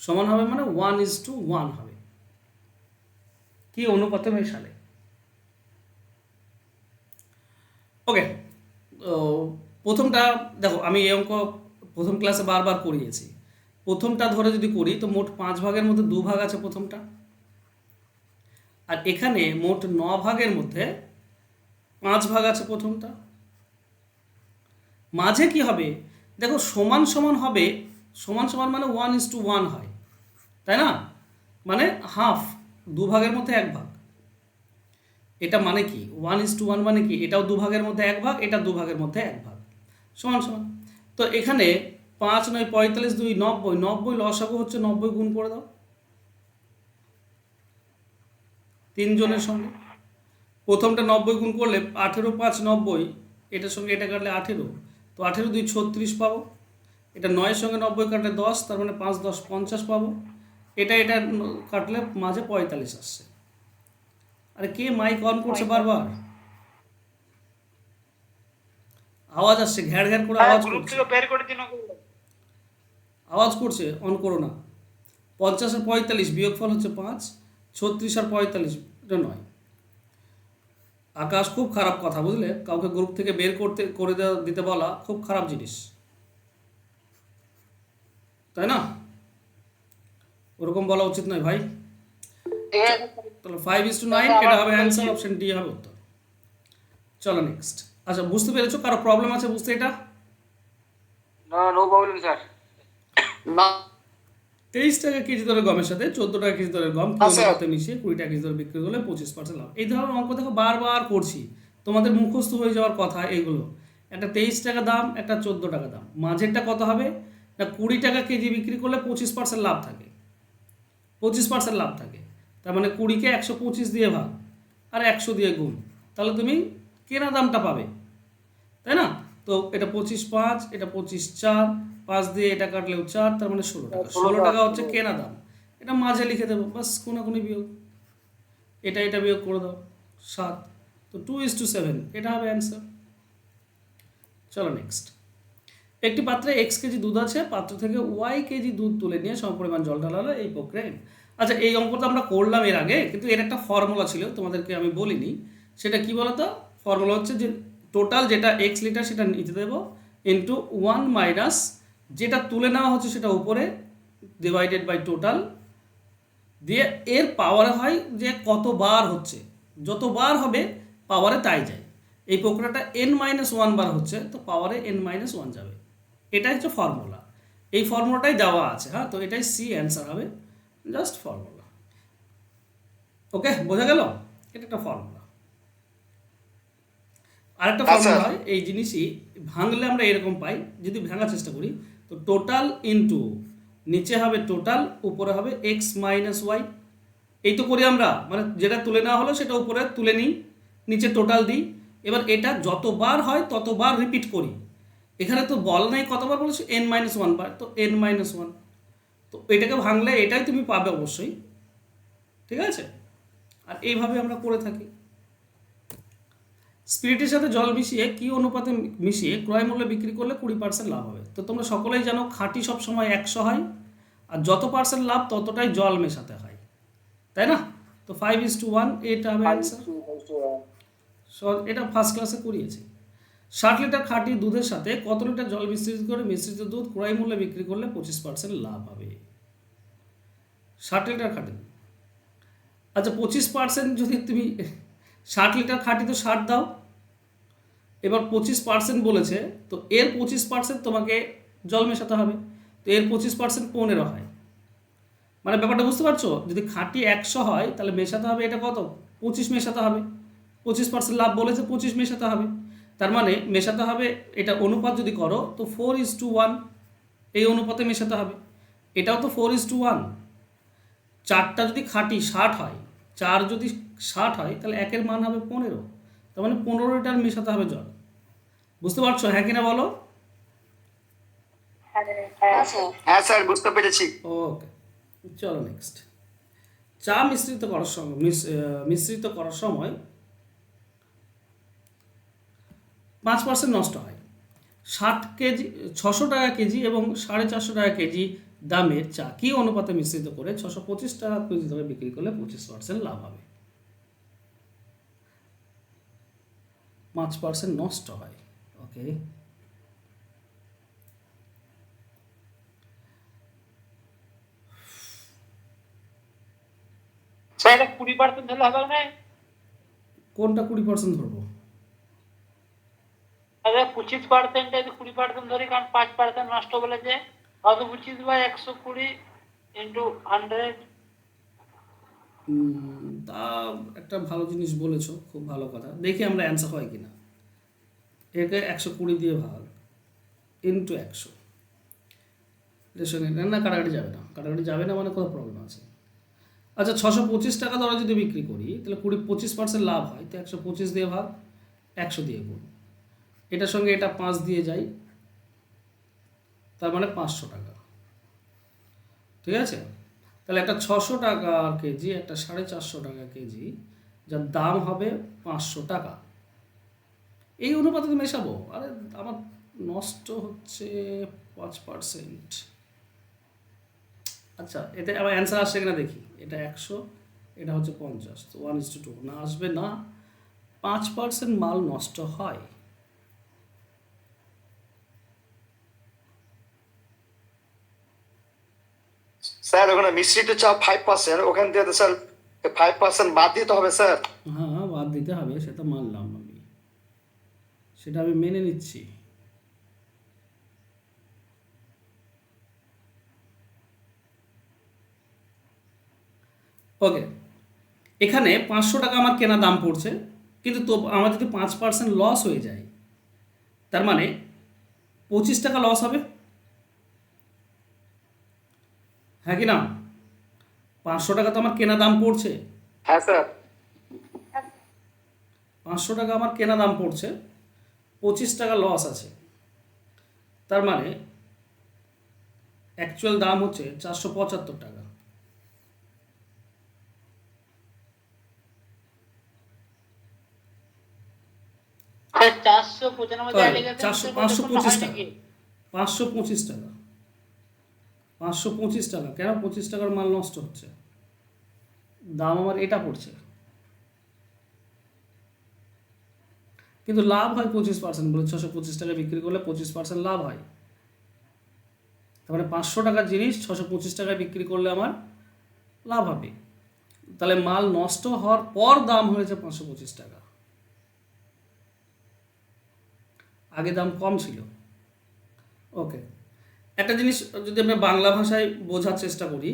সমান হবে মানে 1:1 হবে, কি অনুপাতে মেশালে? ওকে, প্রথমটা দেখো, আমি এই অঙ্ক প্রথম ক্লাসে বারবার করিয়েছি। প্রথমটা ধরে যদি করি তো মোট 5 ভাগের মধ্যে 2 ভাগ আছে প্রথমটা, আর এখানে মোট 9 ভাগের মধ্যে 5 ভাগ আছে প্রথমটা। মাঝে কি হবে দেখো, সমান সমান হবে, সমান সমান মানে 1:1 হয়, তাই না? মানে হাফ, 2 ভাগের মধ্যে 1 ভাগ, এটা মানে কি 1:1 মানে কি, এটাও 2 ভাগের মধ্যে 1 ভাগ, এটা 2 ভাগের মধ্যে 1 ভাগ, সমান সমান। তো এখানে 5 9 45, 2 90, 90 লসাগু হচ্ছে 90, গুণ করে দাও 3 জনের সঙ্গে। প্রথমটা 90 গুণ করলে 18, 5, 90, এটার সঙ্গে এটা কাটলে 18, তো 18 2 36 পাবো। এটা 9-এর সঙ্গে 90 কাটলে 10, তার মানে 5 10 50 পাবো। এটা কাটলে মাঝে 45 আসছে। আরে কে মাইক অন করছে বারবার? আওয়াজ আসছে, ঘ্যাড় ঘ্যাড় করে আওয়াজ করছে, বের করে দিন। আওয়াজ করছে, অন করো না। 50 আর 45 বিয়োগফল হচ্ছে 5, 36 আর 45 এটা 9, আকাশ, খুব খারাপ কথা, বুঝলে? কাউকে গ্রুপ থেকে বের দিতে বলা খুব খারাপ জিনিস, তাই না? ওরকম বলা উচিত নয় ভাই। ঠিক আছে তাহলে 5:9 এটা হবে অ্যান্সার, অপশন ডি হবে উত্তর। চলো নেক্সট। আচ্ছা, বুঝতে পেরেছো? কারো প্রবলেম আছে বুঝতে এটা? No problem sir. না 23 টাকা কেজি দরের গমের সাথে 14 টাকা কেজি দরের গম কি আচ্ছা। অনুপাতে মিশিয়ে 20 টাকা কেজি দরে বিক্রি করলে 25% লাভ। এই ধরনের অঙ্ক দেখো বারবার করছি, তোমাদের মুখস্থ হয়ে যাওয়ার কথা এগুলো। একটা 23 টাকা দাম, একটা 14 টাকা দাম, মাঝেরটা কত হবে না 20 টাকা কেজি বিক্রি করলে 25% লাভ থাকে, 25% লাভ থাকে। তার মানে 20কে 125 দিয়ে ভাগ আর 100 দিয়ে গুণ, তাহলে তুমি কেনা দামটা পাবে, তাই না? তো এটা 25/5, এটা 25/4, 5 দিয়ে এটা কাটলেও 4, তার মানে 16 টাকা। 16 টাকা হচ্ছে কেনা দাম, এটা মাঝে লিখে দেবো, বাস কোনাকুনি বিয়োগ, এটা বিয়োগ করে দাও 7, তো 2:7 এটা হবে অ্যান্সার। চলো নেক্সট। একটি পাত্রে x কেজি দুধ আছে, পাত্র থেকে y কেজি দুধ তুলে নিয়ে সমপরিমাণ জল ঢালালো, এই প্রক্রিয়ায়। আচ্ছা, এই অঙ্কটা আমরা করলাম এর আগে, কিন্তু এর একটা ফর্মুলা ছিল, তোমাদেরকে আমি বলিনি। সেটা কি বলতো? ফর্মুলা হচ্ছে যে টোটাল যেটা x লিটার সেটা নিচে দেবো, ইন্টু 1 মাইনাস যেটা তুলে নেওয়া হচ্ছে সেটা উপরে, ডিভাইডেড বাই টোটাল, দিয়ে এর পাওয়ারে হয় যে কতবার হচ্ছে, যতবার হবে পাওয়ারে তাই যায়। এই প্রক্রিয়াটা n-1 বার হচ্ছে, তো পাওয়ারে n-1 যাবে। এটাই হচ্ছে ফর্মুলা, এই ফর্মুলাটাই দেওয়া আছে। হ্যাঁ, তো এটাই সি অ্যান্সার হবে, জাস্ট ফর্মুলা। ওকে, বোঝা গেল? এটা একটা ফর্মুলা। আরেকটা ফর্মুলা হয় এই জিনিসই, ভাঙলে আমরা এরকম পাই, যদি ভাঙার চেষ্টা করি তো টোটাল ইন্টু নিচে হবে টোটাল, উপরে হবে x মাইনাস ওয়াই। এই তো করি আমরা, মানে যেটা তুলে নেওয়া হলো সেটা উপরে তুলে নিই, নিচে টোটাল দিই। এবার এটা যতবার হয় ততবার রিপিট করি। এখানে তো বল নাই কতবার বলেছি, n-1 বার, তো n-1, তো এটাকে ভাঙলে এটাই তুমি পাবে অবশ্যই, ঠিক আছে? আর এইভাবে আমরা করে থাকি। স্পিরিটের সাথে জল মিশিয়ে কি অনুপাতে মিশিয়ে ক্রয় মূল্যে বিক্রি করলে 20% লাভ হবে? তো তোমরা সকলেই জানো খাঁটি সবসময় 100 হয়, আর যত পার্সেন্ট লাভ ততটাই জল মেশাতে হয়, তাই না? তো 5:1 এটা হবে অ্যান্সার। এটা ফার্স্ট ক্লাসে করিয়েছি। 60 লিটার খাঁটি দুধের সাথে কত লিটার জল মিশ্রিত করে মিশ্রিত দুধ ক্রয় মূল্যে বিক্রি করলে 25% লাভ হবে? 60 লিটার খাঁটি, আচ্ছা 25% যদি তুমি 60 লিটার খাঁটি তো 60 দাও, এবার 25% বলেছে, তো এর 25% তোমাকে জল মেশাতে হবে, তো এর 25% 15 হয়। মানে ব্যাপারটা বুঝতে পারছো? যদি খাঁটি 100 হয় তাহলে মেশাতে হবে এটা কত, 25 মেশাতে হবে। 25% লাভ বলেছে, 25 মেশাতে হবে, তার মানে মেশাতে হবে, এটা অনুপাত যদি করো তো 4:1, এই অনুপাতে মেশাতে হবে। এটাও তো 4:1। 4টা যদি খাঁটি 60 হয়, 4 যদি 60 হয় তাহলে 1-এর মান হবে 15, তার মানে 15 লিটার মেশাতে হবে জল। বুঝতে পারছো? হ্যাঁ কিনা বলো? আচ্ছা, হ্যাঁ স্যার বুঝতে পেরেছি। ওকে, চলো নেক্সট। চা মিশ্রিত করার সময় 5% নষ্ট হয়। 600 টাকা কেজি এবং 450 টাকা কেজি দামের চা কি অনুপাতে মিশ্রিত করে 625 টাকা কেজি দরে বিক্রি করলে 25% লাভ হবে? 5% নষ্ট হয়, ওকে। স্যার এটা 20% হলে হবে না? কোনটা 20% ধরবো? আচ্ছা 25% যদি 20% ধরি, কারণ 5% নষ্ট বলেছে, তাহলে 25/120 ইন্টু 100। তা একটা ভালো জিনিস বলেছো, খুব ভালো কথা। দেখি আমরা অ্যান্সার হয় কিনা। একে 120 দিয়ে ভাগ ইন্টু 100, এর সঙ্গে না কাটাকাটি যাবে না, কাটাকাটি যাবে না মানে কোনো প্রবলেম আছে। আচ্ছা 625 টাকা দরে যদি বিক্রি করি তাহলে 25% লাভ হয়, তো 125 দিয়ে ভাগ 100 দিয়ে গুণ, এটার সঙ্গে এটা 5 দিয়ে যাই, তার মানে 500 টাকা, ঠিক আছে? তাহলে একটা 600 টাকা কেজি, একটা 450 টাকা কেজি, যার দাম হবে 500 টাকা, এই অনুপাতে তো মেশাবো। আরে আমার নষ্ট হচ্ছে 5%। আচ্ছা, এতে আবার অ্যান্সার আসছে কিনা দেখি। এটা 100, এটা হচ্ছে 50, তো 1:2 না আসবে না। 5% মাল নষ্ট হয়? স্যার ওখানে মিশ্রিত চাপ 5%, ওখান থেকে তো স্যার 5% বাদ দিতে হবে স্যার। হ্যাঁ, বাদ দিতে হবে, সেটা মানলাম আমি, সেটা আমি মেনে নিচ্ছি। ওকে, এখানে 500 টাকা আমার কেনা দাম পড়ছে, কিন্তু তো আমার যদি 5% লস হয়ে যায়, তার মানে 25 টাকা লস হবে, হ্যাঁ কি না? 500 টাকা তো আমার কেনা দাম পড়ছে, হ্যাঁ স্যার। 500 টাকা আমার কেনা দাম পড়ছে, 25 টাকা লস আছে, তার মানে অ্যাকচুয়াল দাম হচ্ছে 475 টাকা। স্যার 495 হয়, লেগে আছে, 525 টাকা, নাকি? 525 টাকা, 525 টাকা। কেন 25 টাকার মাল নষ্ট হচ্ছে? দাম আমার এটা পড়ছে, কিন্তু লাভ হয় 25%, বলে 625 টাকা বিক্রি করলে 25% লাভ হয়। তার মানে 500 টাকার জিনিস 625 টাকায় বিক্রি করলে আমার লাভ হবে। তাহলে মাল নষ্ট হওয়ার পর দাম হয়েছে 525 টাকা, আগে দাম কম ছিল। ওকে, একটা জিনিস যদি আমরা বাংলা ভাষায় বোঝার চেষ্টা করি,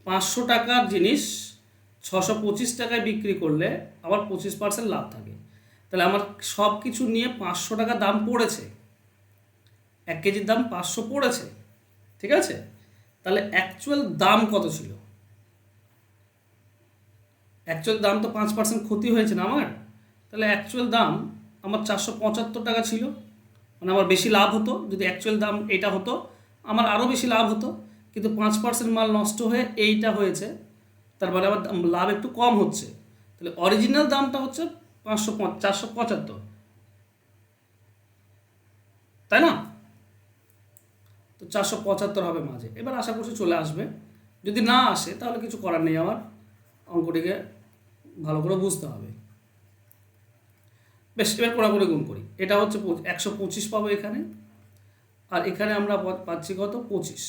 500 টাকার জিনিস 625 টাকায় বিক্রি করলে আবার 25% লাভ থাকে। তাহলে আমার সব কিছু নিয়ে 500 টাকা দাম পড়েছে, 1 কেজির দাম 500 পড়েছে, ঠিক আছে? তাহলে অ্যাকচুয়াল দাম কত ছিল? অ্যাকচুয়াল দাম তো 5% ক্ষতি হয়েছে না আমার, তাহলে অ্যাকচুয়াল দাম আমার 475 টাকা ছিল, মানে আমার বেশি লাভ হতো। যদি অ্যাকচুয়াল দাম এটা হতো আমার আরও বেশি লাভ হতো, কিন্তু 5% মাল নষ্ট হয়ে এইটা হয়েছে, তার মানে আমার লাভ একটু কম হচ্ছে। তাহলে অরিজিনাল দামটা হচ্ছে 475, তাই না? তো 475 হবে মাঝে। এবার আশা করছি চলে আসবে, যদি না আসে তাহলে কিছু করার নেই, আমার অঙ্কটিকে ভালো করে বুঝতে হবে। বেশ, এবার কোড়াকুড়ি গুণ করি। এটা হচ্ছে 125 পাবো এখানে, আর এখানে আমরা পাচ্ছি কত? 25।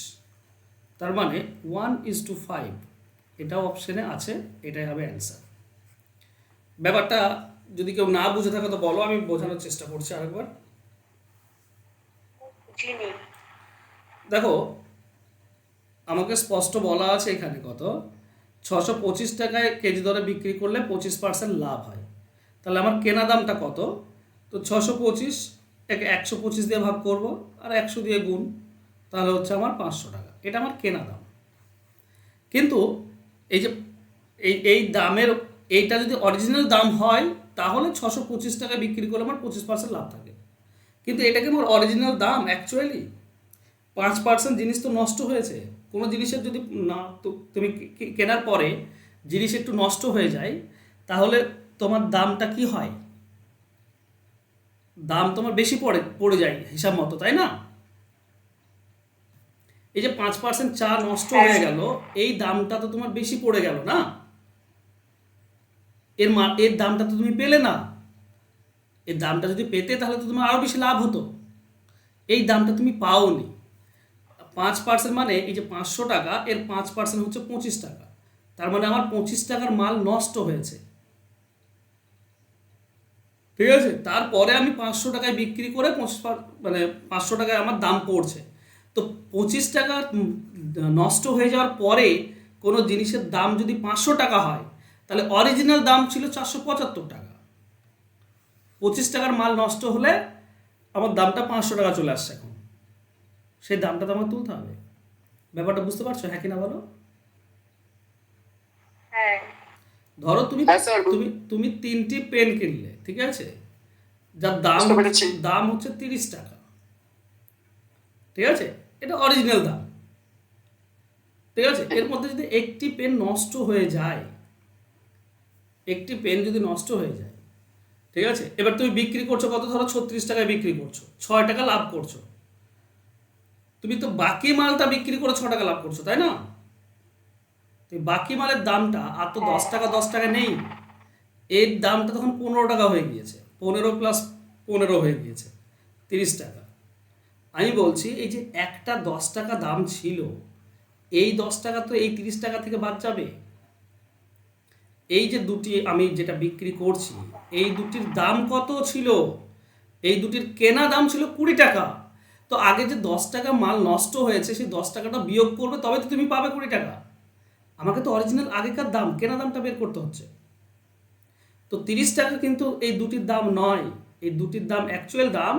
তার মানে 1:5, এটাও অপশানে আছে, এটাই হবে অ্যান্সার। ব্যাপারটা যদি কেউ না বুঝে থাকে তো বলো, আমি বোঝানোর চেষ্টা করছি আরেকবার। বুঝিনি। দেখো, আমাকে স্পষ্ট বলা আছে এখানে কত, 625 টাকায় কেজি দরে বিক্রি করলে 25% লাভ হয়। তাহলে আমার কেনা দামটা কত? তো 625 একে 125 দিয়ে ভাগ করব, আর 100 দিয়ে গুণ, তাহলে হচ্ছে আমার 500 টাকা। এটা আমার কেনা দাম। কিন্তু এই যে এই দামের, এইটা যদি অরিজিনাল দাম হয় তাহলে 625 টাকায় বিক্রি করলে আমার 25% লাভ থাকে। কিন্তু এটা কি আমার অরিজিনাল দাম? অ্যাকচুয়ালি 5% জিনিস তো নষ্ট হয়েছে। কোনো জিনিসের যদি না তুমি কেনার পরে জিনিস একটু নষ্ট হয়ে যায়, তাহলে তোমার দামটা কি হয়? দাম তোমার বেশি পড়ে যায় হিসাব মতো, তাই না? এই যে 5% চা নষ্ট হয়ে গেল, এই দামটা তো তোমার বেশি পড়ে গেল না, এর দামটা তো তুমি পেলে না। এর দামটা যদি পেতে তাহলে তো তোমার আরও বেশি লাভ হতো, এই দামটা তুমি পাওনি। 5% মানে এই যে 500 টাকা, এর 5% হচ্ছে 25 টাকা, তার মানে আমার 25 টাকার মাল নষ্ট হয়েছে, ঠিক আছে? তারপরে আমি 500 টাকায় বিক্রি করে 500 টাকায় আমার দাম পড়ছে। তো 25 টাকা নষ্ট হয়ে যাওয়ার পরে কোনো জিনিসের দাম যদি 500 টাকা হয়, তাহলে অরিজিনাল দাম ছিল 475 টাকা। 25 টাকার মাল নষ্ট হলে আমার দামটা 500 টাকা চলে আসছে এখন, সেই দামটা তো আমার তুলতে হবে। ব্যাপারটা বুঝতে পারছো, হ্যাঁ কি না বলো? হ্যাঁ। ধরো তুমি হ্যাঁ স্যার। তুমি তুমি 3টি পেন কিনলে, ঠিক আছে, যার বুঝতে পেরেছি। দাম হচ্ছে 30 টাকা, ঠিক আছে? এটা অরিজিনাল দাম, ঠিক আছে? এর মধ্যে যদি একটি পেন নষ্ট হয়ে যায়, একটি পেন যদি নষ্ট হয়ে যায়, ঠিক আছে, এবার তুমি বিক্রি করছো কত? ধরো 36 টাকায় বিক্রি করছো, 6 টাকা লাভ করছো। তুমি তো বাকি মালটা বিক্রি করে 6 টাকা লাভ করছো, তাই না? তো বাকি মালের দামটা আর তো 10 টাকা নেই, এর দামটা তখন 15 টাকা হয়ে গিয়েছে, 15 প্লাস 15 হয়ে গিয়েছে 30 টাকা। আমি বলছি এই যে একটা 10 টাকা দাম ছিল, এই 10 টাকা তো এই 30 টাকা থেকে বাদ যাবে। এই যে দুটি আমি যেটা বিক্রি করছি, এই দুটির দাম কত ছিল? এই দুটির কেনা দাম ছিল 20 টাকা। তো আগে যে 10 টাকা মাল নষ্ট হয়েছে, সেই 10 টাকাটা বিয়োগ করবে, তবে তো তুমি পাবে 20 টাকা। আমাকে তো অরিজিনাল আগেকার দাম, কেনা দামটা বের করতে হচ্ছে। তো 30 টাকা কিন্তু এই দুটির দাম নয়, এই দুটির দাম অ্যাকচুয়াল দাম।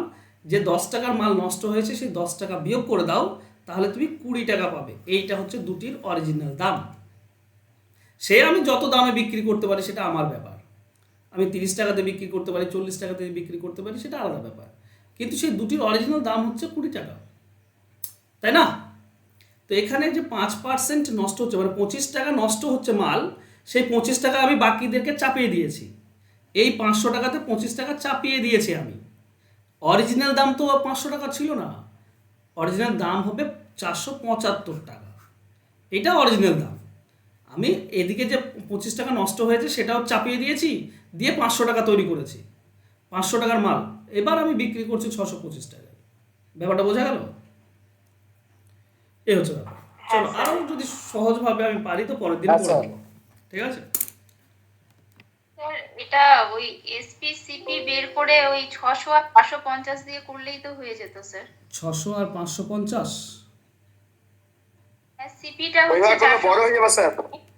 যে 10 টাকার মাল নষ্ট হয়েছে সেই 10 টাকা বিয়োগ করে দাও, তাহলে তুমি 20 টাকা পাবে। এইটা হচ্ছে দুটির অরিজিনাল দাম। সে আমি যত দামে বিক্রি করতে পারি সেটা আমার ব্যাপার। আমি 30 টাকাতে বিক্রি করতে পারি, 40 টাকাতে বিক্রি করতে পারি, সেটা আলাদা ব্যাপার। কিন্তু সেই দুটির অরিজিনাল দাম হচ্ছে 20 টাকা, তাই না? তো এখানে যে 5% নষ্ট হচ্ছে, মানে 25 টাকা নষ্ট হচ্ছে মাল, সেই 25 টাকা আমি বাকিদেরকে চাপিয়ে দিয়েছি। এই 500 টাকাতে 25 টাকা চাপিয়ে দিয়েছি আমি। অরিজিনাল দাম তো 500 টাকা ছিল না, অরিজিনাল দাম হবে 475 টাকা। এটা অরিজিনাল দাম। আমি এদিকে যে 25 টাকা নষ্ট হয়েছে সেটাও চাপিয়ে দিয়েছি, দিয়ে 500 টাকা তৈরি করেছি। 500 টাকার মাল এবার আমি বিক্রি করছি 625 টাকায়। ব্যাপারটা বোঝা গেল? এই হচ্ছে ব্যাপার। চলো আরও যদি সহজভাবে আমি পারি তো পরের দিন করে দেবো, ঠিক আছে? স্যার এটা ওই এসপিসিপি বের করে ওই 600 আর 550 দিয়ে করলেই তো হয়ে যেত স্যার। 600 আর 550। সিপিটা ওইভাবে হচ্ছে করলে বড় হয়ে যাবে স্যার। 400